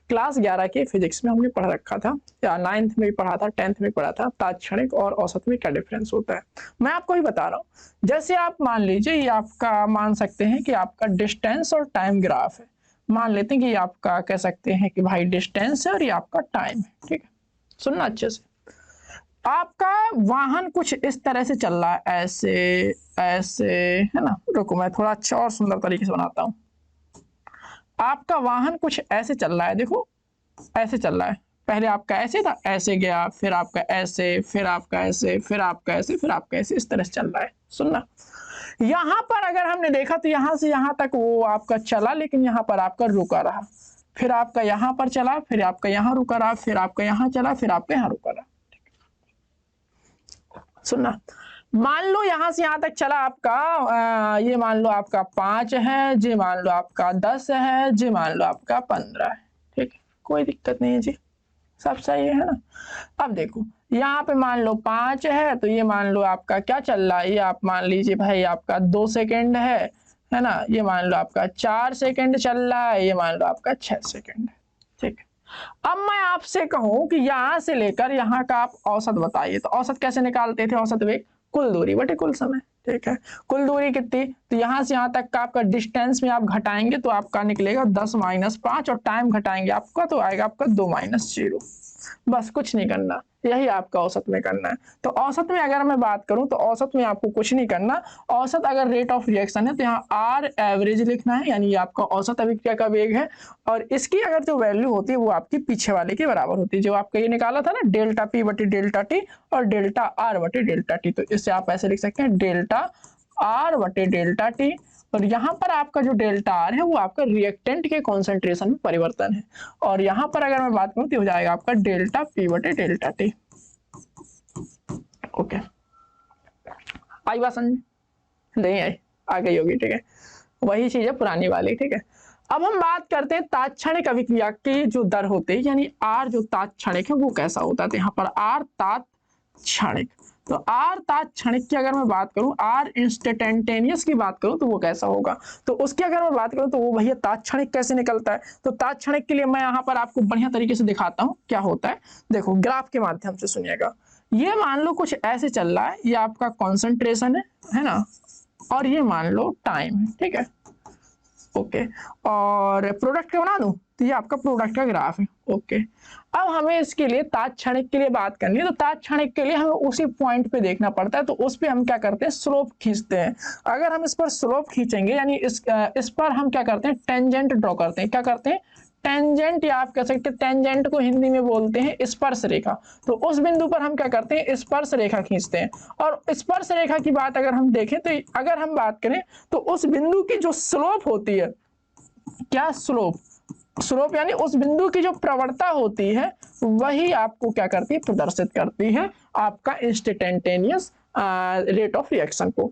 S1: क्लास 11 के फिजिक्स में हमने पढ़ रखा था, या 9th में भी पढ़ा था, 10th में पढ़ा था, तात्क्षणिक और औसत में क्या डिफरेंस होता है। मैं आपको ही बता रहा हूँ। जैसे आप मान लीजिए ये आपका, मान सकते हैं कि आपका डिस्टेंस और टाइम ग्राफ है। मान लेते हैं कि ये आपका, कह सकते हैं कि भाई डिस्टेंस है और ये आपका टाइम है, ठीक है। सुनना अच्छे से। आपका वाहन कुछ इस तरह से चल रहा है, ऐसे ऐसे, है ना। रुको मैं थोड़ा अच्छा और सुंदर तरीके से बनाता हूँ। आपका वाहन कुछ ऐसे चल रहा है, देखो ऐसे चल रहा है। पहले आपका ऐसे था, ऐसे गया, फिर आपका ऐसे, फिर आपका ऐसे, फिर आपका ऐसे, फिर आपका ऐसे, इस तरह से चल रहा है। सुनना, यहां पर अगर हमने देखा तो यहां से यहां तक वो आपका चला, लेकिन यहां पर आपका रुका रहा। फिर आपका यहां पर चला, फिर आपका यहां रुका रहा, फिर आपका यहां चला, फिर आपका यहां रुका रहा। सुनना, मान लो यहां से यहां तक चला आपका, ये मान लो आपका 5 है जी, मान लो आपका 10 है जी, मान लो आपका 15 है, ठीक है, कोई दिक्कत नहीं है जी, सब सही है ना। अब देखो यहाँ पे मान लो 5 है, तो ये मान लो आपका क्या चल रहा है, ये आप मान लीजिए भाई आपका 2 सेकेंड है ना। ये मान लो आपका 4 सेकेंड चल रहा है, ये मान लो आपका 6 सेकेंड है, ठीक है। अब मैं आपसे कहूं कि यहां से लेकर यहां का आप औसत बताइए, तो औसत कैसे निकालते थे? औसत वेग कुल दूरी बटे कुल समय, ठीक है। कुल दूरी कितनी? तो यहां से यहां तक का आपका डिस्टेंस में आप घटाएंगे तो आपका निकलेगा 10 - 5, और टाइम घटाएंगे आपका तो आएगा आपका 2 - 0। बस कुछ नहीं करना, यही आपका औसत में करना है। तो औसत में अगर मैं बात करूं तो औसत में आपको कुछ नहीं करना। औसत अगर रेट ऑफ रिएक्शन है तो यहाँ आर एवरेज लिखना है, यानी आपका औसत अभिक्रिया का वेग है। और इसकी अगर जो वैल्यू होती है वो आपकी पीछे वाले के बराबर होती है, जो आपका ये निकाला था ना, डेल्टा पी बटे डेल्टा टी और डेल्टा आर बटे डेल्टा टी। तो इससे आप ऐसे लिख सकते हैं डेल्टा आर बटे डेल्टा टी, और यहाँ पर आपका जो डेल्टा आर है वो आपका रिएक्टेंट के कॉन्सेंट्रेशन में परिवर्तन है। और यहाँ पर अगर मैं बात करूँ तो हो जाएगा आपका डेल्टा पी बटे डेल्टा टी। ओके, आई बात समझ? नहीं आई? आ गई होगी, ठीक है। वही चीज है पुरानी वाली, ठीक है। अब हम बात करते हैं तात्क्षणिक अभिक्रिया की जो दर होती है, यानी आर जो तात्क्षणिक है वो कैसा होता है। तो यहाँ पर आर तात्क्षणिक, तो आर तात्क्षणिक की अगर मैं बात करूं, आर इंस्टेंटेनियस की बात करूं तो वो कैसा होगा। तो उसकी अगर मैं बात करूं तो वो भैया तात्क्षणिक कैसे निकलता है। तो तात्क्षणिक के लिए मैं यहाँ पर आपको बढ़िया तरीके से दिखाता हूँ क्या होता है। देखो ग्राफ के माध्यम से सुनिएगा। ये मान लो कुछ ऐसे चल रहा है, ये आपका कॉन्सेंट्रेशन है ना, और ये मान लो टाइम है, ठीक है। ओके, और प्रोडक्ट का बना दूं तो ये आपका प्रोडक्ट का ग्राफ है। ओके, अब हमें इसके लिए तात्क्षणिक के लिए बात करनी है। तो तात्क्षणिक के लिए हमें उसी पॉइंट पे देखना पड़ता है, तो उस पे हम क्या करते हैं, स्लोप खींचते हैं। अगर हम इस पर स्लोप खींचेंगे, यानी इस पर हम क्या करते हैं, टेंजेंट ड्रॉ करते हैं। क्या करते हैं? टेंजेंट, या आप कह सकते हैं टेंजेंट को हिंदी में बोलते हैं स्पर्श रेखा। तो उस बिंदु पर हम क्या करते हैं, स्पर्श रेखा खींचते हैं। और स्पर्श रेखा की बात अगर हम देखें तो अगर हम बात करें तो उस बिंदु की जो स्लोप होती है, क्या स्लोप यानी उस बिंदु की जो प्रवणता होती है वही आपको क्या करती है, प्रदर्शित करती है आपका इंस्टेंटेनियस रेट ऑफ रिएक्शन को।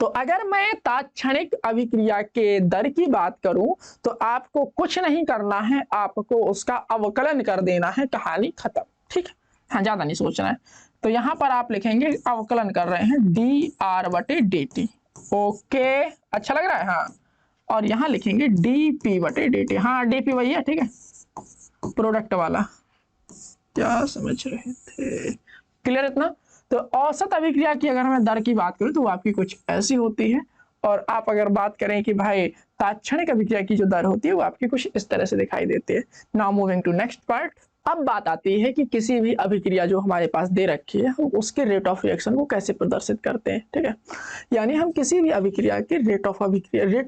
S1: तो अगर मैं तात्क्षणिक अभिक्रिया के दर की बात करूं तो आपको कुछ नहीं करना है, आपको उसका अवकलन कर देना है, कहानी खत्म, ठीक है। हाँ, ज्यादा नहीं सोचना है। तो यहां पर आप लिखेंगे अवकलन कर रहे हैं डी आर बटे डी टी। ओके, अच्छा लग रहा है? हाँ, और यहां लिखेंगे डी पी बटे डी टी। हाँ, डी पी वही है, ठीक है, प्रोडक्ट वाला। क्या समझ रहे थे? क्लियर इतना? तो औसत अभिक्रिया की अगर मैं दर की बात करूं तो वो आपकी कुछ ऐसी होती है। और आप अगर बात करें कि भाई तात्क्षणिक अभिक्रिया की जो दर होती है वो आपकी कुछ इस तरह से दिखाई देती है। Now moving to next part. अब बात आती है कि किसी भी अभिक्रिया जो हमारे पास दे रखी है हम उसके रेट ऑफ रिएक्शन को कैसे प्रदर्शित करते हैं। ठीक है, यानी हम किसी भी अभिक्रिया के रेट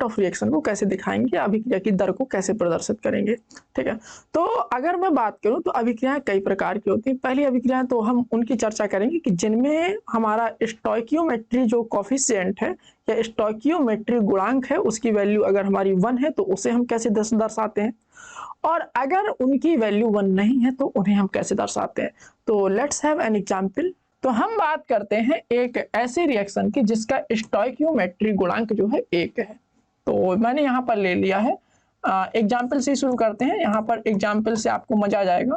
S1: ऑफ रिएक्शन को कैसे दिखाएंगे, अभिक्रिया की दर को कैसे प्रदर्शित करेंगे। ठीक है, तो अगर मैं बात करूं तो अभिक्रियाएं कई प्रकार की होती हैं। पहली अभिक्रियाएं तो हम उनकी चर्चा करेंगे कि जिनमें हमारा स्टोइकियोमेट्री जो कॉफिशिएंट है या स्टोइकियोमेट्री गुणांक है उसकी वैल्यू अगर हमारी 1 है तो उसे हम कैसे दर्शाते हैं, और अगर उनकी वैल्यू 1 नहीं है तो उन्हें हम कैसे दर्शाते हैं। तो लेट्स हैव एन एग्जांपल। तो हम बात करते हैं एक ऐसे रिएक्शन की जिसका स्टोइकियोमेट्री गुणांक जो है 1 है। तो मैंने यहाँ पर ले लिया है, एग्जाम्पल से शुरू करते हैं। यहाँ पर एग्जाम्पल से आपको मजा आ जाएगा।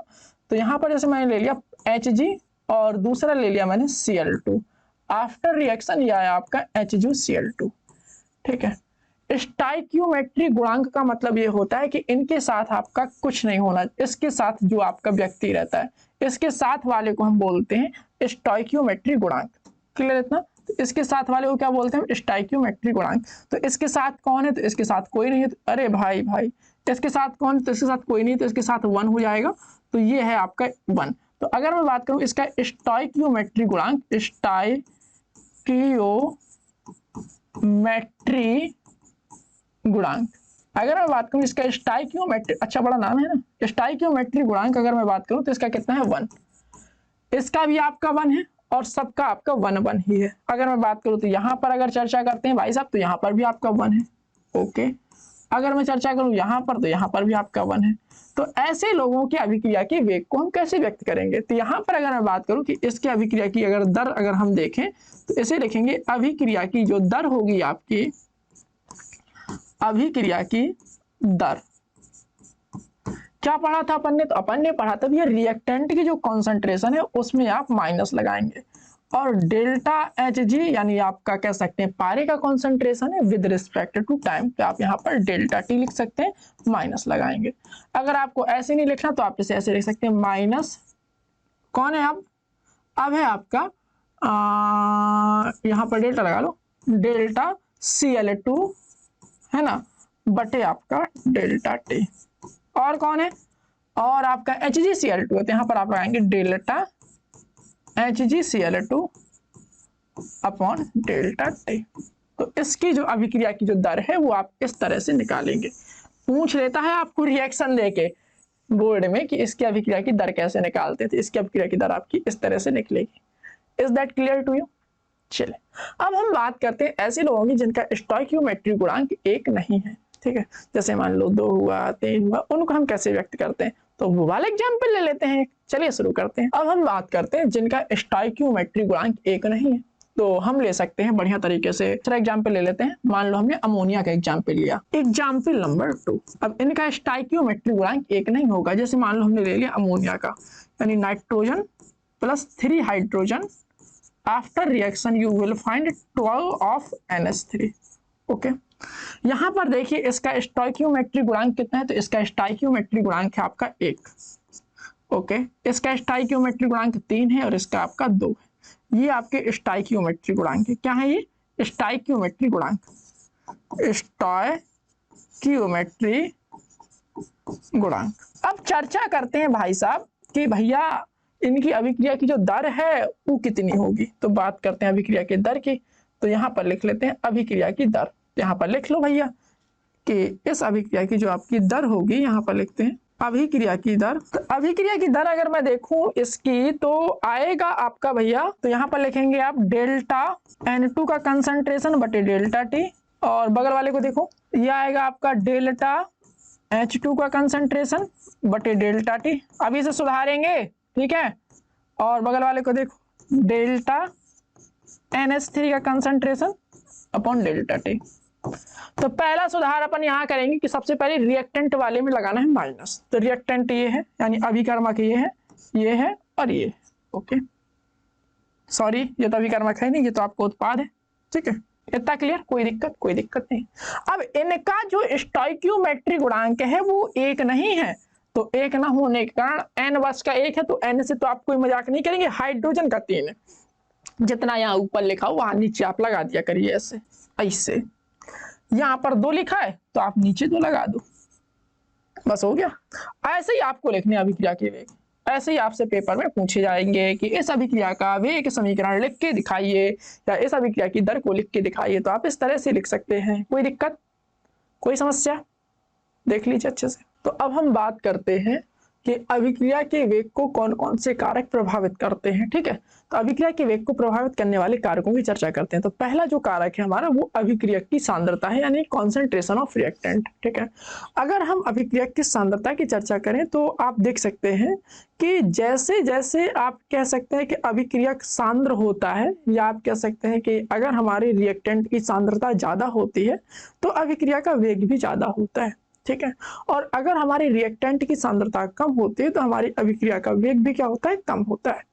S1: तो यहाँ पर जैसे मैंने ले लिया Hg और दूसरा ले लिया मैंने Cl2। आफ्टर रिएक्शन यह है आपका HgCl2। ठीक है, स्टोइकियोमेट्री गुणांक का मतलब ये होता है कि इनके साथ आपका कुछ नहीं होना, इसके साथ जो आपका व्यक्ति रहता है इसके साथ वाले को हम बोलते हैं स्टोइकियोमेट्री गुणांक। क्लियर इतना? तो इसके साथ वाले को क्या बोलते हैं? स्टोइकियोमेट्री गुणांक। तो इसके साथ कौन है? तो इसके साथ कोई नहीं है। तो अरे भाई इसके साथ कौन है? तो इसके साथ कोई नहीं, तो इसके साथ 1 हो जाएगा। तो ये है आपका 1। तो अगर मैं बात करूं इसका स्टोइकियोमेट्री गुणांक, स्टोइकियोमेट्री गुणांक अगर मैं बात करूं इसका स्टोइकियोमेट्री, अच्छा बड़ा नाम है ना, स्टोइकियोमेट्री गुणांक अगर मैं बात करूं तो इसका कितना है? 1। इसका भी आपका 1 है और सबका आपका 1 ही है। अगर मैं बात करूं तो यहाँ पर अगर चर्चा करते हैं भाई साहब तो यहाँ पर भी आपका 1 है। ओके, अगर मैं चर्चा करूं यहाँ पर तो यहाँ पर भी आपका 1 है। तो ऐसे लोगों की अभिक्रिया के वेग को हम कैसे व्यक्त करेंगे? तो यहाँ पर अगर मैं बात करूं कि इसके अभिक्रिया की अगर दर अगर हम देखें तो इसे लिखेंगे अभिक्रिया की जो दर होगी आपकी, अभिक्रिया की दर। क्या पढ़ा था अपन ने? तो अपन ने पढ़ा था भैया रिएक्टेंट की जो कॉन्सेंट्रेशन है उसमें आप माइनस लगाएंगे और डेल्टा Hg यानी आपका कह सकते हैं पारे का कॉन्सेंट्रेशन है विद रिस्पेक्ट टू टाइम, तो आप यहाँ पर डेल्टा टी लिख सकते हैं, माइनस लगाएंगे। अगर आपको ऐसे नहीं लिखना तो आप इसे ऐसे लिख सकते हैं, माइनस कौन है अब है आपका यहाँ पर डेल्टा लगा लो, डेल्टा Cl2 है ना बटे आपका डेल्टा टी। और कौन है? और आपका HgCl2 है, तो यहाँ पर आप लगाएंगे delta HgCl2 upon delta T. तो इसकी जो अभिक्रिया की जो दर है वो आप इस तरह से निकालेंगे। पूछ लेता है आपको रिएक्शन देके बोर्ड में कि इसकी अभिक्रिया की दर कैसे निकालते हैं, तो इसकी अभिक्रिया की दर आपकी इस तरह से निकलेगी। Is that clear to you? चले अब हम बात करते हैं ऐसे लोगों की जिनका स्टोइकियोमेट्री गुणांक 1 नहीं है। ठीक है, जैसे मान लो 2 हुआ 3 हुआ, उनको हम कैसे व्यक्त करते हैं? तो वो वाला एग्जाम्पल ले लेते हैं। चलिए शुरू करते हैं। अब हम बात करते हैं जिनका स्टोइकियोमेट्री गुणांक 1 नहीं है। तो हम ले सकते हैं बढ़िया तरीके से, दूसरा एग्जाम्पल ले लेते हैं। मान लो हमने अमोनिया का एग्जाम्पल लिया, एग्जाम्पल नंबर 2। अब इनका स्टोइकियोमेट्री गुणांक 1 नहीं होगा। जैसे मान लो हमने ले लिया अमोनिया का, यानी nitrogen plus 3 hydrogen, after reaction you will find 12 of NH3। Okay, यहाँ पर देखिए इसका स्टोइकियोमेट्री गुणांक कितना है? तो इसका स्टोइकियोमेट्री गुणांक है आपका 1। ओके, इसका स्टोइकियोमेट्री गुणांक 3 है और इसका आपका 2 है। ये आपके स्टोइकियोमेट्री गुणांक है। क्या है ये? स्टोइकियोमेट्री गुणांक, स्टोइकियोमेट्री गुणांक। अब चर्चा करते हैं भाई साहब कि भैया इनकी अभिक्रिया की जो दर है वो कितनी होगी। तो बात करते हैं अभिक्रिया की दर की। तो यहाँ पर लिख लेते हैं अभिक्रिया की दर। यहाँ पर लिख लो भैया कि इस अभिक्रिया की जो आपकी दर होगी, यहाँ पर लिखते हैं अभिक्रिया की दर। तो अभिक्रिया की दर अगर मैं देखूं इसकी तो आएगा आपका भैया, तो यहाँ पर लिखेंगे आप डेल्टा N2 का कंसंट्रेशन बटे डेल्टा टी, और बगल वाले को देखो ये आएगा आपका डेल्टा H2 का कंसंट्रेशन बटे डेल्टा टी। अब इसे सुधारेंगे, ठीक है, और बगल वाले को देखो डेल्टा NH3 का कंसंट्रेशन अपॉन डेल्टा टी। तो पहला सुधार अपन यहाँ करेंगे कि सबसे पहले रिएक्टेंट वाले में लगाना है माइनस। तो रिएक्टेंट ये है, यानी अभिकर्मक ये है और ये है। ओके, सॉरी ये तो अभिकर्मक है नहीं, ये तो आपको उत्पाद है। ठीक है, इतना क्लियर? कोई दिक्कत नहीं। अब इनका जो स्टोइकियोमेट्री गुणांक है वो 1 नहीं है। तो 1 ना होने के कारण N वर्ष का 1 है, तो N से तो आप कोई मजाक नहीं करेंगे। हाइड्रोजन का 3 है, जितना यहाँ ऊपर लिखा हो वहां नीचे आप लगा दिया करिए ऐसे। यहाँ पर 2 लिखा है तो आप नीचे 2 लगा दो, बस हो गया। ऐसे ही आपको लिखने अभिक्रिया के वेग। ऐसे ही आपसे पेपर में पूछे जाएंगे कि इस अभिक्रिया का वेग समीकरण लिख के दिखाइए या इस अभिक्रिया की दर को लिख के दिखाइए। तो आप इस तरह से लिख सकते हैं। कोई दिक्कत, कोई समस्या? देख लीजिए अच्छे से। तो अब हम बात करते हैं कि अभिक्रिया के वेग को कौन कौन से कारक प्रभावित करते हैं। ठीक है, तो अभिक्रिया के वेग को प्रभावित करने वाले कारकों की चर्चा करते हैं। तो पहला जो कारक है हमारा वो अभिक्रिया की सांद्रता है, यानी कॉन्सेंट्रेशन ऑफ रिएक्टेंट। ठीक है, अगर हम अभिक्रिया की सांद्रता की चर्चा करें तो आप देख सकते हैं कि जैसे जैसे आप कह सकते हैं कि अभिक्रिया सांद्र होता है, या आप कह सकते हैं कि अगर हमारे रिएक्टेंट की सांद्रता ज्यादा होती है तो अभिक्रिया का वेग भी ज्यादा होता है। ठीक है, और अगर हमारे रिएक्टेंट की सांद्रता कम होती है तो हमारी अभिक्रिया का वेग भी क्या होता है, कम होता है।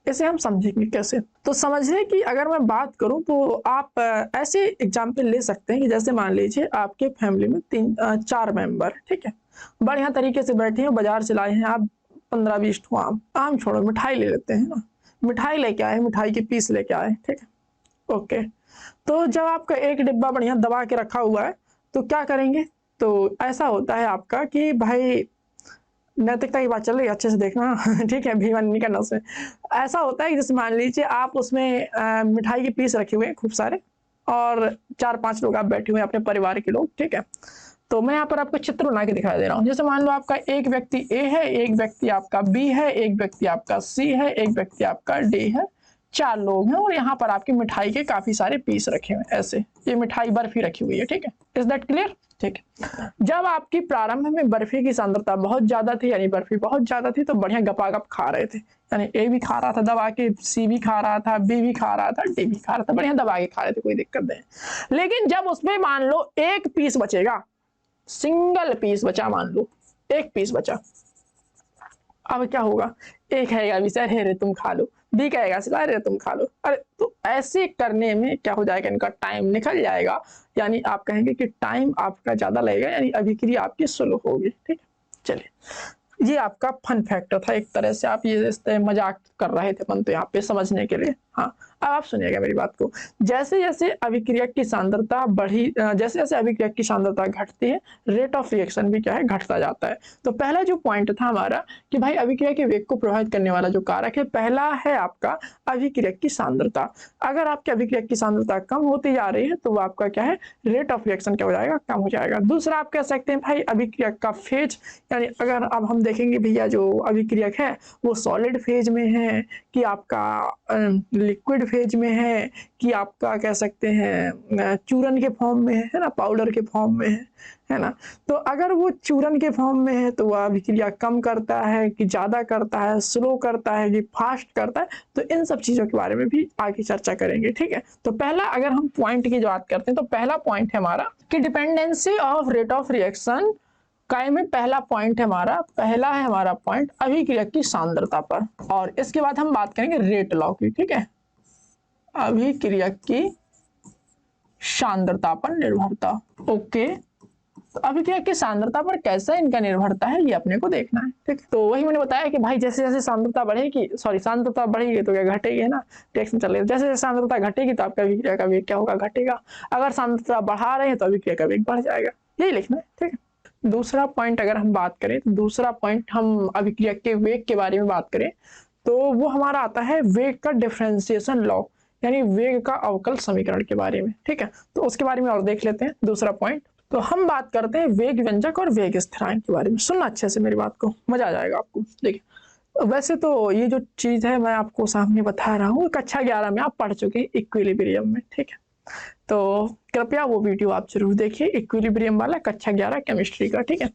S1: इसे हम समझेंगे कैसे। तो समझने की अगर मैं बात करूं तो आप ऐसे एग्जाम्पल ले सकते हैं कि जैसे मान लीजिए आपके फैमिली में 4 मेंबर, ठीक है, बढ़िया तरीके से बैठे हैं, बाजार से लाए हैं आप 15-20 ठो आम छोड़ो, मिठाई ले लेते हैं ना, मिठाई लेके आए, मिठाई के पीस लेके आए। ठीक है, ओके। तो जब आपका एक डिब्बा बढ़िया दबा के रखा हुआ है तो क्या करेंगे, तो ऐसा होता है आपका कि भाई नैतिकता की बात चल रही है, अच्छे से देखना ठीक है, बेईमानी नहीं करना उसमें। ऐसा होता है कि जैसे मान लीजिए आप उसमें मिठाई के पीस रखे हुए हैं खूब सारे, और 4-5 लोग आप बैठे हुए हैं अपने परिवार के लोग। ठीक है, तो मैं यहाँ पर आपको चित्र बना के दिखा दे रहा हूँ। जैसे मान लो आपका एक व्यक्ति ए है, एक व्यक्ति आपका बी है, एक व्यक्ति आपका सी है, एक व्यक्ति आपका डी है, 4 लोग हैं, और यहाँ पर आपकी मिठाई के काफी सारे पीस रखे हुए हैं। ऐसे ये मिठाई बर्फी रखी हुई है। ठीक है, इज दैट क्लियर? ठीक है, जब आपकी प्रारंभ में बर्फी की सांद्रता बहुत ज्यादा थी, यानी बर्फी बहुत ज्यादा थी, तो बढ़िया गपागप खा रहे थे, यानी ए भी खा रहा था दबा के, सी भी खा रहा था, बी भी खा रहा था, डी भी खा रहा था, बढ़िया दबा के खा रहे थे, कोई दिक्कत नहीं। लेकिन जब उसमें मान लो एक पीस बचेगा, सिंगल पीस बचा, मान लो एक पीस बचा, अब क्या होगा, एक कहेगा भी सर रे तुम खा लो, बी कहेगा सर अरे तुम खा लो, अरे तो ऐसे करने में क्या हो जाएगा, इनका टाइम निकल जाएगा, यानी आप कहेंगे कि टाइम आपका ज्यादा लगेगा, यानी अभिक्रिया आपकी स्लो होगी। ठीक है, चलिए ये आपका फन फैक्टर था, एक तरह से आप ये मजाक कर रहे थे मन, तो यहाँ पे समझने के लिए। हाँ, अब आप सुनिएगा मेरी बात को। जैसे जैसे अभिक्रिया की सांद्रता बढ़ी, जैसे जैसे अभिक्रिया की सांद्रता घटती है, रेट ऑफ रिएक्शन भी क्या है, घटता जाता है। तो पहला जो पॉइंट था हमारा कि भाई अभिक्रिया के वेग को प्रभावित करने वाला जो कारक है, पहला है आपका अभिक्रिया की सांद्रता। अगर आपकी अभिक्रिया की सांद्रता कम होती जा रही है तो वो आपका क्या है, रेट ऑफ रिएक्शन क्या हो जाएगा, कम हो जाएगा। दूसरा आप कह सकते हैं भाई अभिक्रिया का फेज, यानी अगर अब हम देखेंगे भैया जो अभिक्रियक है वो सॉलिड फेज में है कि आपका लिक्विड फेज में है कि आपका कह सकते हैं चूरन के फॉर्म में है ना, पाउडर के फॉर्म में है ना। तो अगर वो चूरन के फॉर्म में है तो वह अभिक्रिया कम करता है कि ज्यादा करता है, स्लो करता है कि फास्ट करता है, तो इन सब चीजों के बारे में भी आगे चर्चा करेंगे। ठीक है, तो पहला अगर हम पॉइंट की जो बात करते हैं तो पहला पॉइंट है हमारा कि dependency of rate of reaction काय में पहला पॉइंट है हमारा, पहला है हमारा पॉइंट अभिक्रिया की सांद्रता पर, और इसके बाद हम बात करेंगे रेट लॉ की। ठीक है, अभिक्रिया की सांद्रता पर निर्भरता। ओके, तो अभिक्रिया की सांद्रता पर कैसा इनका निर्भरता है ये अपने को देखना है। ठीक, तो वही मैंने बताया कि भाई जैसे जैसे सांद्रता बढ़ेगी, सॉरी सांद्रता बढ़ेगी तो क्या घटेगी ना, रिएक्शन चल रही है, जैसे जैसे सांद्रता घटेगी तो आपका अभिक्रिया का वेग क्या होगा, घटेगा। अगर सांद्रता बढ़ा रहे हैं तो अभिक्रिया का वेग बढ़ जाएगा, यही लिखना है। ठीक है, दूसरा पॉइंट अगर हम बात करें तो दूसरा पॉइंट हम अभिक्रिया के वेग के बारे में बात करें तो वो हमारा आता है वेग का डिफरेंशिएशन लॉ, यानी वेग का अवकल समीकरण के बारे में। ठीक है, तो उसके बारे में और देख लेते हैं दूसरा पॉइंट। तो हम बात करते हैं वेग व्यंजक और वेग स्थिरांक के बारे में। सुनना अच्छे से मेरी बात को, मजा आ जाएगा आपको। देखिए वैसे तो ये जो चीज है मैं आपको सामने बता रहा हूँ, कक्षा 11 में आप पढ़ चुके हैं इक्विलिब्रियम में। ठीक है, तो कृपया वो वीडियो आप जरूर देखिए, इक्विलिब्रियम वाला, कक्षा 11 केमिस्ट्री का। ठीक है,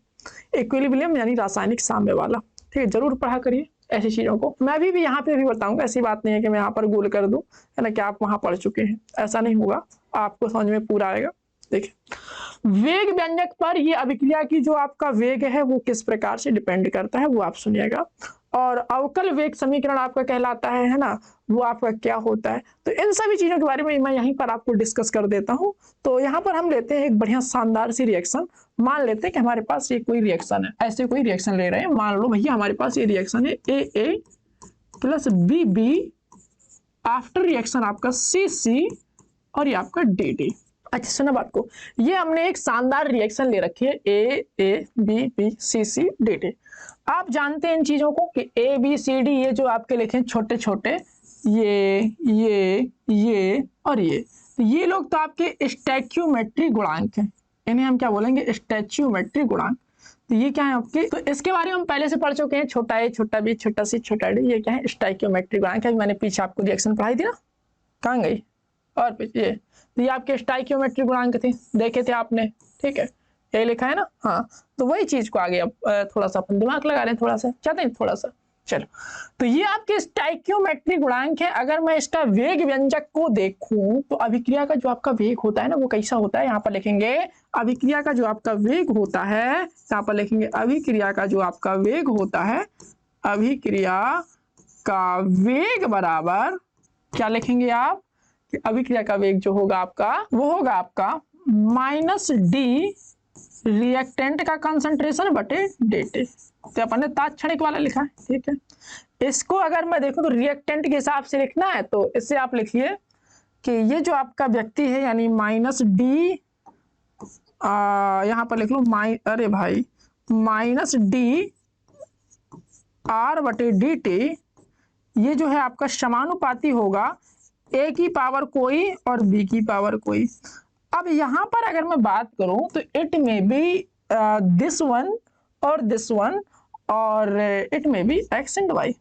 S1: इक्विलिब्रियम यानी रासायनिक साम्य वाला। ठीक है, जरूर पढ़ा करिए ऐसी चीजों को। मैं भी यहाँ पे भी बताऊंगा, ऐसी बात नहीं है कि मैं यहाँ पर गोल कर दूं, है ना, कि आप वहां पढ़ चुके हैं, ऐसा नहीं होगा, आपको समझ में पूरा आएगा। देखिए वेग व्यंजक पर ये अभिक्रिया की जो आपका वेग है वो किस प्रकार से डिपेंड करता है वो आप सुनिएगा, और अवकल वेग समीकरण आपका कहलाता है ना, वो आपका क्या होता है। तो इन सभी चीजों के बारे में मैं यहीं पर आपको डिस्कस कर देता हूं। तो यहाँ पर हम लेते हैं एक बढ़िया शानदार सी रिएक्शन। मान लेते हैं कि हमारे पास ये कोई रिएक्शन है, ऐसे कोई रिएक्शन ले रहे हैं। मान लो भैया हमारे पास ये रिएक्शन है AA plus BB, after reaction आपका CC और ये आपका DD। अच्छा सुना बात को, ये हमने एक शानदार रिएक्शन ले रखी है A B B C C D T. आप जानते हैं इन चीजों को कि ए बी सी डी ये जो आपके लिखे हैं छोटे छोटे, ये और ये लोग तो आपके स्टैक्यूमेट्रिक गुणांक हैं। इन्हें हम क्या बोलेंगे? स्टैच्यूमेट्रिक गुणांक। तो ये क्या है आपके? तो इसके बारे में हम पहले से पढ़ चुके हैं, छोटा ए छोटा बी छोटा सी छोटा डी। ये क्या है? स्टैक्यूमेट्रिक गुणांक है। मैंने पीछे आपको रिएक्शन पढ़ाई थी ना, कहाँ गई? और पीछे तो ये आपके स्टैक्यूमेट्रिक गुणांक थे, देखे थे आपने, ठीक है, ये लिखा है ना। हाँ, तो वही चीज को आगे अब थोड़ा सा अपन दिमाग लगा रहे हैं, थोड़ा सा चाहते हैं थोड़ा सा। चलो, तो ये आपके स्टैक्यूमेट्रिक गुणांक है। अगर मैं इसका वेग व्यंजक को देखूं तो अभिक्रिया का जो आपका वेग होता है ना, वो कैसा होता है? यहाँ पर लिखेंगे अभिक्रिया का जो आपका वेग होता है, यहाँ पर लिखेंगे अभिक्रिया का जो आपका वेग होता है, अभिक्रिया का वेग बराबर क्या लिखेंगे आप? अभिक्रिया का वेग जो होगा आपका, वो होगा आपका माइनस डी रिएक्टेंट का कंसंट्रेशन बटे dt। तो अपन ने तात्क्षणिक वाला लिखा है, ठीक है। इसको अगर मैं देखूं तो रिएक्टेंट के हिसाब से लिखना है, तो इससे आप लिखिए कि ये जो आपका व्यक्ति है यानी माइनस डी, यहां पर लिख लो अरे भाई माइनस डी आर बटे डी टी, ये जो है आपका समानुपाती होगा ए की पावर कोई और बी की पावर कोई। अब यहां पर अगर मैं बात करूं तो इट में बी दिस वन और दिस वन, और इट में बी एक्स एंड वाई।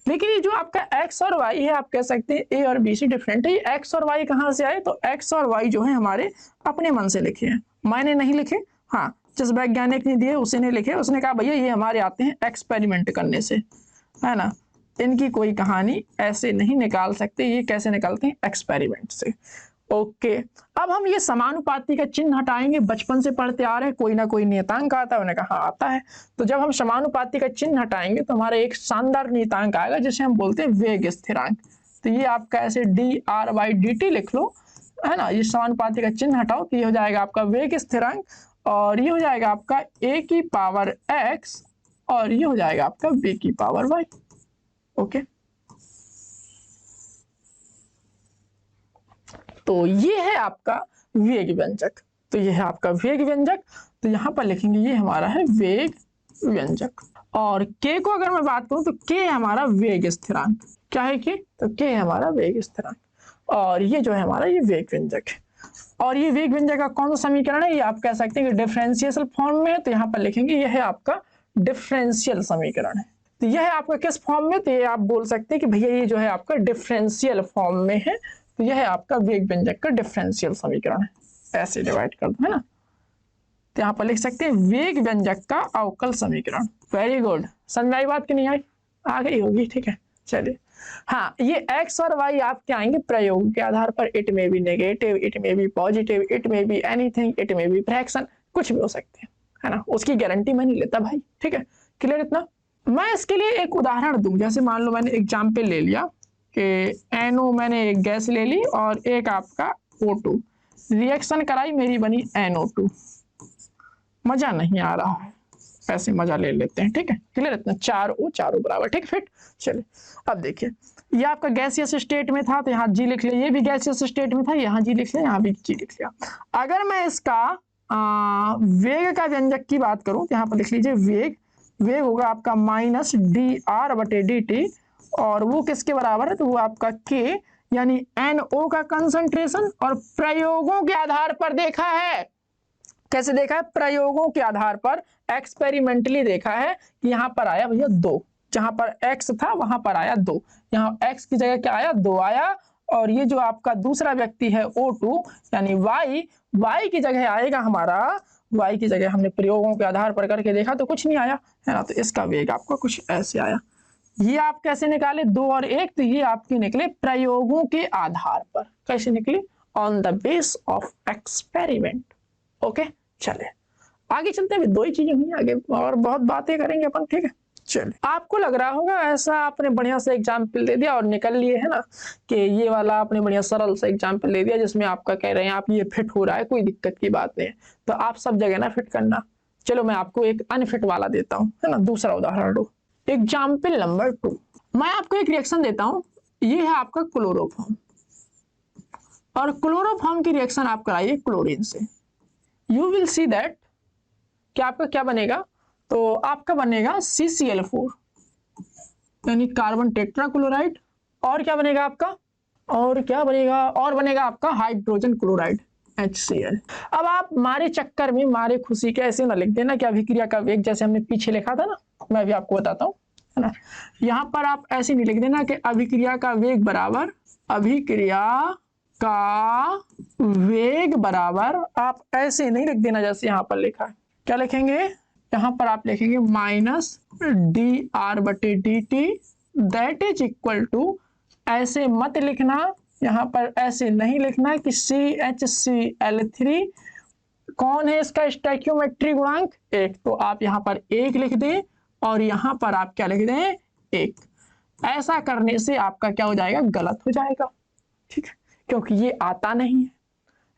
S1: लेकिन ये जो आपका एक्स और वाई है, आप कह सकते हैं ए और बी से डिफरेंट है। ये एक्स और वाई कहां से आए? तो एक्स और वाई जो है हमारे अपने मन से लिखे हैं, मैंने नहीं लिखे। हाँ, जिस वैज्ञानिक ने दिए उसी ने लिखे। उसने कहा भैया ये हमारे आते हैं एक्सपेरिमेंट करने से, है ना, इनकी कोई कहानी ऐसे नहीं निकाल सकते। ये कैसे निकालते हैं? एक्सपेरिमेंट से। ओके, अब हम ये समानुपाती का चिन्ह हटाएंगे। बचपन से पढ़ते आ रहे हैं, कोई ना कोई नियतांक आता है। उन्होंने कहा आता है। तो जब हम समानुपाती का चिन्ह हटाएंगे तो हमारा एक शानदार नियतांक आएगा जिसे हम बोलते हैं वेग स्थिरांक। तो ये आपका ऐसे D R by D T लिख लो, है ना। ये समानुपाती का चिन्ह हटाओ तो ये हो जाएगा आपका वेग स्थिरांक, और ये हो जाएगा आपका ए की पावर एक्स, और ये हो जाएगा आपका बी की पावर वाई। ओके, तो ये है आपका वेग व्यंजक। तो ये है आपका वेग व्यंजक। तो यहां पर लिखेंगे ये हमारा है वेग व्यंजक। और k को अगर मैं बात करूं तो k हमारा वेग स्थिरांक। क्या है k? तो k है हमारा वेग स्थिरांक, और ये जो है हमारा ये वेग व्यंजक है। और ये वेग व्यंजक का कौन सा समीकरण है? ये आप कह सकते हैं कि डिफरेंशियल फॉर्म में है। तो यहाँ पर लिखेंगे ये है आपका डिफरेंशियल समीकरण है। तो यह है आपका किस फॉर्म में? तो ये आप बोल सकते हैं कि भैया ये जो है आपका डिफरेंशियल फॉर्म में है। तो यह है आपका वेग व्यंजक का डिफरेंशियल समीकरण है। ऐसे डिवाइड कर दो, है ना। तो यहाँ पर लिख सकते हैं वेग व्यंजक का अवकल समीकरण। वेरी गुड, समझ आई बात की नहीं आई? आ गई होगी, ठीक है। चलिए, हाँ, ये x और y आपके आएंगे प्रयोग के आधार पर। इट में भी नेगेटिव, इट में भी पॉजिटिव, इट में भी एनीथिंग, इट में भी फ्रैक्शन, कुछ भी हो सकते हैं, है ना। उसकी गारंटी मैं नहीं लेता भाई, ठीक है। क्लियर इतना? मैं इसके लिए एक उदाहरण दूं। जैसे मान लो मैंने एग्जाम्पल ले लिया कि NO, मैंने एक गैस ले ली और एक आपका O2, रिएक्शन कराई, मेरी बनी NO2। मजा नहीं आ रहा है, ऐसे मजा ले लेते हैं, ठीक है। क्लियर इतना? चारों बराबर, ठीक। फिट, चलिए अब देखिए, ये आपका गैसियस स्टेट में था तो यहाँ जी लिख लिया। ये भी गैसियस स्टेट में था, यहाँ जी लिख लिया, यहाँ भी जी लिख लिया। अगर मैं इसका वेग का व्यंजक की बात करूं तो यहाँ पर लिख लीजिए वेग होगा आपका माइनस डी आर बटे डी टी, और वो किसके बराबर है? तो वो आपका के यानी NO का कंसंट्रेशन। और प्रयोगों के आधार पर देखा है, कैसे देखा है? प्रयोगों के आधार पर एक्सपेरिमेंटली देखा है कि यहाँ पर आया भैया 2, जहां पर x था वहां पर आया 2, यहाँ x की जगह क्या आया? 2 आया। और ये जो आपका दूसरा व्यक्ति है O2 यानी y की जगह आएगा हमारा, y की जगह हमने प्रयोगों के आधार पर करके देखा तो कुछ नहीं आया, है ना। तो इसका वेग आपका कुछ ऐसे आया। ये आप कैसे निकाले? 2 और 1, तो ये आपके निकले प्रयोगों के आधार पर। कैसे निकले? On the base of experiment. Okay, चले आगे चलते हैं। 2 ही चीजें हुई, आगे और बहुत बातें करेंगे अपन, ठीक है। चलिए, आपको लग रहा होगा ऐसा आपने बढ़िया सा एग्जाम्पल दे दिया और निकल लिए, है ना, कि ये वाला आपने बढ़िया सरल सा एग्जाम्पल दे दिया जिसमें आपका कह रहे हैं आप ये फिट हो रहा है, कोई दिक्कत की बात नहीं है। तो आप सब जगह ना फिट करना। चलो मैं आपको एक अनफिट वाला देता हूँ, है ना। दूसरा उदाहरण लो, एग्जाम्पल नंबर 2। मैं आपको एक रिएक्शन देता हूँ, ये है आपका क्लोरोफॉर्म। और क्लोरोफॉर्म की रिएक्शन आप कराइए क्लोरीन से, यू विल सी दैट कि आपका क्या बनेगा, तो आपका बनेगा CCl4 यानी कार्बन टेट्राक्लोराइड। और क्या बनेगा आपका, और क्या बनेगा, और बनेगा आपका हाइड्रोजन क्लोराइड HCl। अब आप मारे चक्कर में मारे खुशी के ऐसे ना लिख देना कि अभिक्रिया का वेग, जैसे हमने पीछे लिखा था ना, मैं भी आपको बताता हूँ, है ना। यहाँ पर आप ऐसे नहीं लिख देना कि अभिक्रिया का वेग बराबर, अभिक्रिया का वेग बराबर, आप ऐसे नहीं लिख देना जैसे यहाँ पर लिखा है। क्या लिखेंगे, यहाँ पर आप लिखेंगे -dr/dt that is equal to, ऐसे मत लिखना, यहाँ पर ऐसे नहीं लिखना कि CHCl3 कौन है इसका स्टोइकियोमेट्रिक गुणांक 1, तो आप यहाँ पर 1 लिख दें और यहाँ पर आप क्या लिख दें 1। ऐसा करने से आपका क्या हो जाएगा, गलत हो जाएगा, ठीक है, क्योंकि ये आता नहीं है।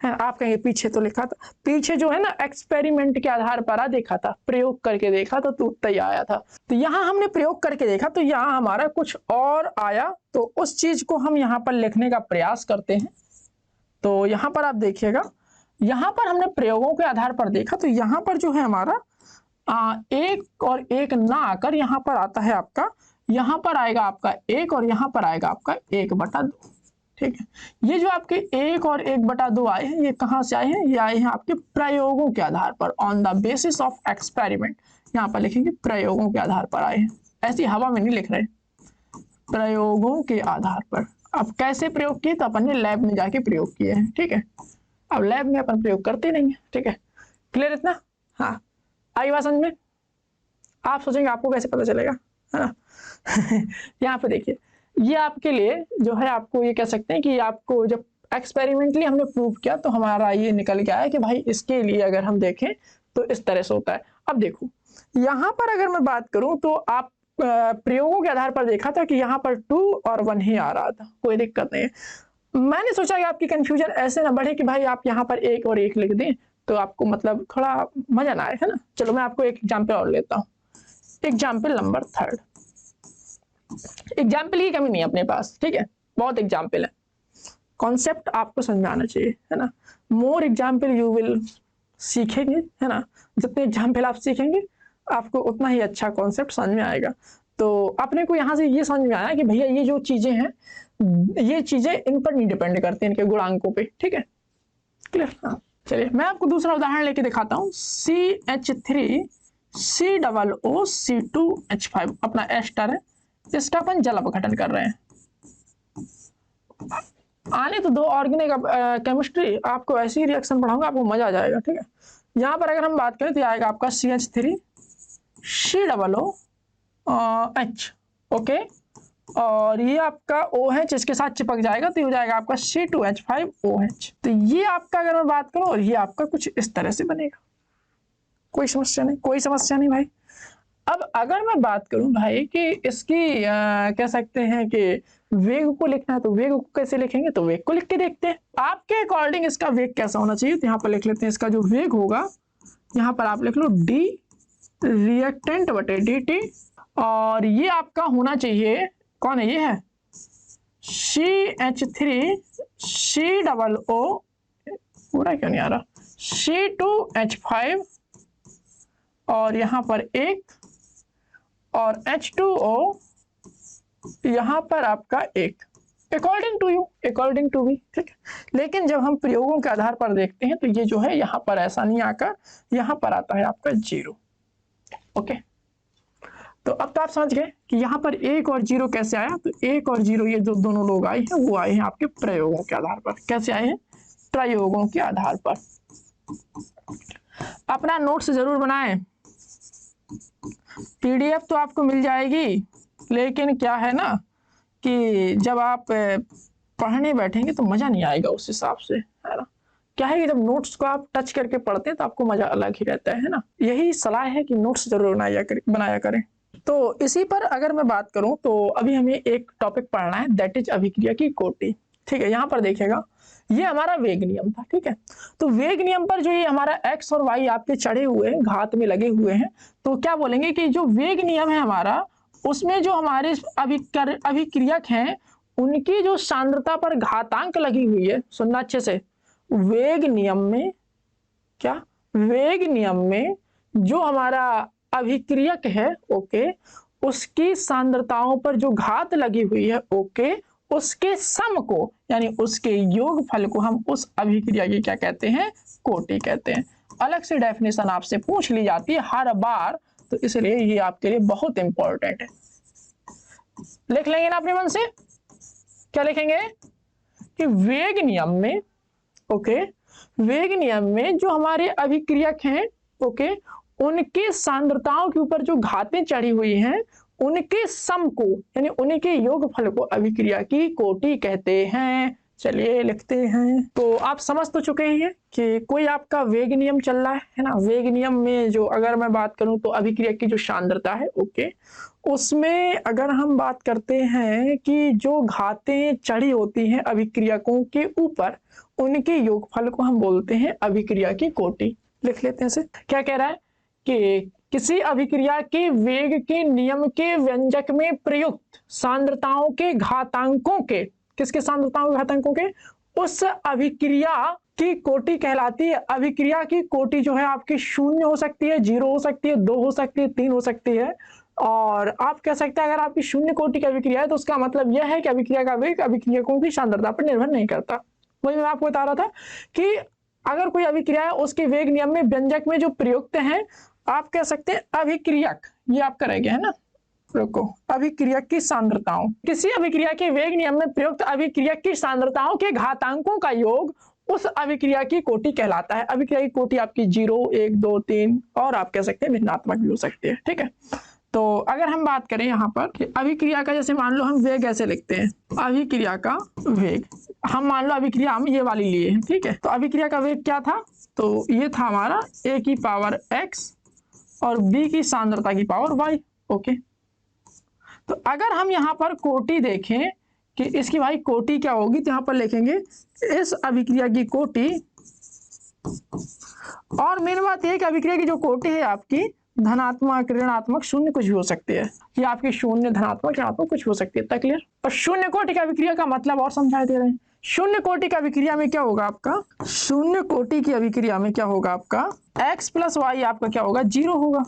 S1: आप कहेंगे पीछे तो लिखा था, पीछे जो है ना एक्सपेरिमेंट के आधार पर देखा था, प्रयोग करके देखा तो तुरंत ही आया था। तो यहाँ हमने प्रयोग करके देखा तो यहाँ हमारा कुछ और आया, तो उस चीज को हम यहाँ पर लिखने का प्रयास करते हैं। तो यहाँ पर आप देखिएगा, यहाँ पर हमने प्रयोगों के आधार पर देखा, तो यहाँ पर जो है हमारा 1 और 1 ना आकर यहाँ पर आता है आपका, यहाँ पर आएगा आपका 1 और यहाँ पर आएगा आपका 1/2, ठीक है। ये जो आपके 1 और 1/2 आए हैं, ये कहाँ से आए हैं, ये आए हैं आपके प्रयोगों के आधार पर, on the basis of experiment. यहाँ पर लिखेंगे प्रयोगों के आधार पर आए हैं, ऐसी हवा में नहीं लिख रहे, प्रयोगों के आधार पर। अब कैसे प्रयोग किए, तो अपन ने लैब में जाके प्रयोग किए हैं, ठीक है। अब लैब में अपन प्रयोग करते नहीं है, ठीक है, क्लियर इतना, हाँ आई बात समझ में। आप सोचेंगे आपको कैसे पता चलेगा, है ना। यहाँ पे देखिए, ये आपके लिए जो है, आपको ये कह सकते हैं कि आपको जब एक्सपेरिमेंटली हमने प्रूव किया तो हमारा ये निकल के आया कि भाई इसके लिए अगर हम देखें तो इस तरह से होता है। अब देखो यहाँ पर अगर मैं बात करूं तो आप प्रयोगों के आधार पर देखा था कि यहाँ पर 2 और 1 ही आ रहा था, कोई दिक्कत नहीं है। मैंने सोचा कि आपकी कंफ्यूजन ऐसे ना बढ़े कि भाई आप यहाँ पर 1 और 1 लिख दें तो आपको मतलब थोड़ा मजा ना आए, है ना। चलो मैं आपको एक एग्जाम्पल और लेता हूँ, एग्जाम्पल नंबर 3। एग्जाम्पल की कमी नहीं है अपने पास, ठीक है, बहुत एग्जाम्पल है, कॉन्सेप्ट आपको समझ में आना चाहिए, है ना। मोर एग्जाम्पल यू विल सीखेंगे, है ना, जितने एग्जाम्पल आप सीखेंगे आपको उतना ही अच्छा कॉन्सेप्ट समझ में आएगा। तो अपने को यहाँ से ये समझ में आया कि भैया ये जो चीजें हैं, ये चीजें इन पर नहीं डिपेंड करती, इनके गुणांकों पे, ठीक है, क्लियर। हाँ चलिए मैं आपको दूसरा उदाहरण लेके दिखाता हूँ। CH3COOC2H5 अपना एस्टर है, जिसका अपन जल अपघटन कर रहे हैं। आने तो दो ऑर्गेनिक केमिस्ट्री, आपको ऐसी ही रिएक्शन पढ़ाऊंगा, आपको मजा आ जाएगा, ठीक है। यहाँ पर अगर हम बात करें तो आएगा आपका CH3COOH, ओके, और ये आपका OH इसके साथ चिपक जाएगा तो ये हो जाएगा आपका C2H5OH। तो ये आपका अगर मैं बात करूं, और ये आपका कुछ इस तरह से बनेगा, कोई समस्या नहीं, कोई समस्या नहीं भाई। अब अगर मैं बात करूं भाई कि इसकी कह सकते हैं कि वेग को लिखना है, तो वेग को कैसे लिखेंगे, तो वेग को लिख के देखते हैं आपके अकॉर्डिंग इसका वेग कैसा होना चाहिए। तो यहाँ पर लिख लेते हैं इसका जो वेग होगा, यहाँ पर आप लिख लो D रिएक्टेंट बटे dt, और ये आपका होना चाहिए, कौन है, ये है CH3COO, पूरा क्यों नहीं आ रहा, C2H5 और यहाँ पर 1 और H2O यहाँ पर आपका 1, according to you, according to me, ठीक है। लेकिन जब हम प्रयोगों के आधार पर देखते हैं तो ये जो है यहाँ पर ऐसा नहीं आकर यहाँ पर आता है आपका 0, ओके। तो अब तो आप समझ गए कि यहाँ पर 1 और 0 कैसे आया। तो 1 और 0 ये जो दोनों लोग आए हैं वो आए हैं आपके प्रयोगों के आधार पर। कैसे आए हैं, प्रयोगों के आधार पर। अपना नोट्स जरूर बनाएं, PDF तो आपको मिल जाएगी, लेकिन क्या है ना कि जब आप पढ़ने बैठेंगे तो मजा नहीं आएगा उस हिसाब से, है ना। क्या है कि जब नोट्स को आप टच करके पढ़ते हैं तो आपको मजा अलग ही रहता है ना। यही सलाह है कि नोट्स जरूर बनाया करें। तो इसी पर अगर मैं बात करूं तो अभी हमें एक टॉपिक पढ़ना है, दैट इज अभिक्रिया की कोटि, ठीक है। यहाँ पर देखिएगा ये हमारा वेग नियम था, ठीक है। तो वेग नियम पर जो ये हमारा x और y आपके चढ़े हुए हैं, घात में लगे हुए हैं, तो क्या बोलेंगे कि जो वेग नियम है हमारा, उसमें जो हमारे अभिक्रियक हैं उनकी जो सांद्रता पर घातांक लगी हुई है, सुनना अच्छे से, वेग नियम में, क्या वेग नियम में जो हमारा अभिक्रियक है, ओके, उसकी सांद्रताओं पर जो घात लगी हुई है, ओके, उसके सम को यानी उसके योगफल को हम उस अभिक्रिया की क्या कहते हैं, कोटि कहते हैं। अलग से डेफिनेशन आपसे पूछ ली जाती है हर बार, तो इसलिए ये आपके लिए बहुत इंपॉर्टेंट है। लिख लेंगे ना अपने मन से, क्या लिखेंगे कि वेग नियम में, ओके, वेग नियम में जो हमारे अभिक्रियक हैं, ओके, उनके सांद्रताओं के ऊपर जो घातें चढ़ी हुई हैं, उनके सम को यानी उनके योगफल को अभिक्रिया की कोटि कहते हैं। चलिए लिखते हैं। तो आप समझ तो चुके हैं कि कोई आपका वेग नियम चल रहा है ना। वेग नियम में जो अगर मैं बात करूं तो अभिक्रिया की जो सांद्रता है, ओके, उसमें अगर हम बात करते हैं कि जो घातें चढ़ी होती हैं अभिक्रियकों के ऊपर, उनके योगफल को हम बोलते हैं अभिक्रिया की कोटि। लिख लेते हैं इसे। क्या कह रहा है कि किसी अभिक्रिया के वेग के नियम के व्यंजक में प्रयुक्त सांद्रताओं के घातांकों के, किसके सांद्रताओं के घातांकों के, उस अभिक्रिया की कोटि कहलाती है। अभिक्रिया की कोटि जो है आपकी 0 हो सकती है, 0 हो सकती है, 2 हो सकती है, 3 हो सकती है। और आप कह सकते हैं अगर आपकी 0 कोटि की अभिक्रिया है तो उसका मतलब यह है कि अभिक्रिया का वेग अभिक्रियकों की सांद्रता पर निर्भर नहीं करता। वही मैं आपको बता रहा था कि अगर कोई अभिक्रिया है उसके वेग नियम में व्यंजक में जो प्रयुक्त है, आप कह सकते हैं अभिक्रियक, ये आपका रह गया है ना, रुको, अभिक्रियक की सांद्रताओं, किसी अभिक्रिया के वेग नियम में प्रयुक्त अभिक्रियक की सांद्रताओं के घातांकों का योग उस अभिक्रिया की कोटि कहलाता है। अभिक्रिया की कोटि आपकी 0, 1, 2, 3 और आप कह सकते हैं भिन्नात्मक भी हो सकती है। ठीक है, तो अगर हम बात करें यहाँ पर कि अभिक्रिया का, जैसे मान लो हम वेग ऐसे लिखते हैं, अभिक्रिया का वेग, हम मान लो अभिक्रिया हम ये वाली लिए हैं, ठीक है, तो अभिक्रिया का वेग क्या था, तो ये था हमारा a की पावर x और b की सांद्रता की पावर y, ओके। तो अगर हम यहाँ पर कोटि देखें कि इसकी भाई कोटि क्या होगी, तो यहाँ पर लिखेंगे इस अभिक्रिया की कोटि, और मेन बात यह कि अभिक्रिया की जो कोटि है आपकी धनात्मक, ऋणात्मक, शून्य कुछ भी हो सकती है। ये आपकी शून्य, धनात्मक, ऋणात्मक कुछ हो सकती है। तक क्लियर? और शून्य कोटि का अभिक्रिया का मतलब और समझाए दे रहे हैं। शून्य कोटि का अभिक्रिया में क्या होगा आपका, शून्य कोटि की अभिक्रिया में क्या होगा आपका, x प्लस वाई आपका क्या होगा, 0 होगा।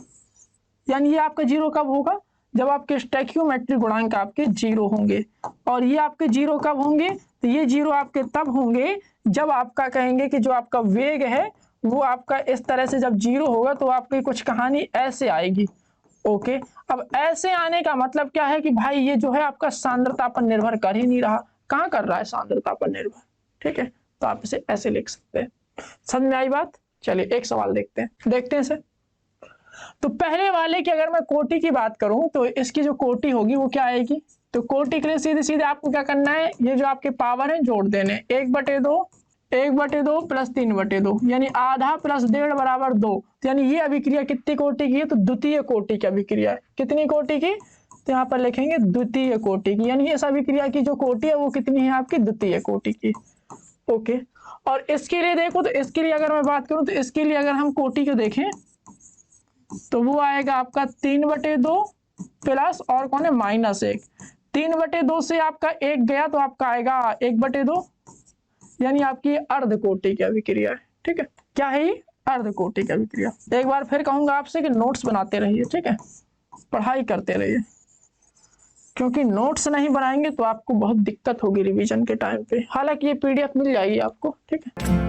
S1: यानी ये आपका 0 कब होगा, जब आपके स्टैक्योमेट्रिक गुणांक आपके 0 होंगे। और ये आपके 0 कब होंगे, तो ये 0 आपके तब होंगे जब आपका कहेंगे कि जो आपका वेग है वो आपका इस तरह से जब 0 होगा तो आपकी कुछ कहानी ऐसे आएगी, ओके। अब ऐसे आने का मतलब क्या है कि भाई ये जो है आपका सांद्रता पर निर्भर कर ही नहीं रहा। कहाँ कर रहा है, सांद्रता पर निर्भर। ठीक है, तो आप इसे ऐसे लिख सकते हैं। समझ में आई बात? चलिए एक सवाल देखते हैं सर। तो पहले वाले की अगर मैं कोटि की बात करूं तो इसकी जो कोटि होगी वो क्या आएगी, तो कोटि के लिए सीधे सीधे आपको क्या करना है, ये जो आपके पावर है जोड़ देने, 1/2 1/2 प्लस 3/2 यानी आधा प्लस 1.5 बराबर 2। तो यानी ये अभिक्रिया कितनी कोटि की है, तो द्वितीय कोटि की अभिक्रिया है। कितनी कोटि की, तो यहाँ पर लिखेंगे द्वितीय कोटि की, यानी इस अभिक्रिया की जो कोटि है वो कितनी है आपकी, द्वितीय कोटि की, ओके। और इसके लिए देखो, तो इसके लिए अगर मैं बात करूं तो इसके लिए अगर हम कोटि को देखें तो वो आएगा आपका 3/2 प्लस और कौन है, -1। 3/2 से आपका 1 गया तो आपका आएगा 1/2, यानी आपकी अर्ध कोटि की अभिक्रिया है। ठीक है, क्या है ये, अर्ध कोटि की अभिक्रिया। एक बार फिर कहूंगा आपसे कि नोट्स बनाते रहिए, ठीक है, पढ़ाई करते रहिए, क्योंकि नोट्स नहीं बनाएंगे तो आपको बहुत दिक्कत होगी रिवीजन के टाइम पे। हालांकि ये PDF मिल जाएगी आपको, ठीक है।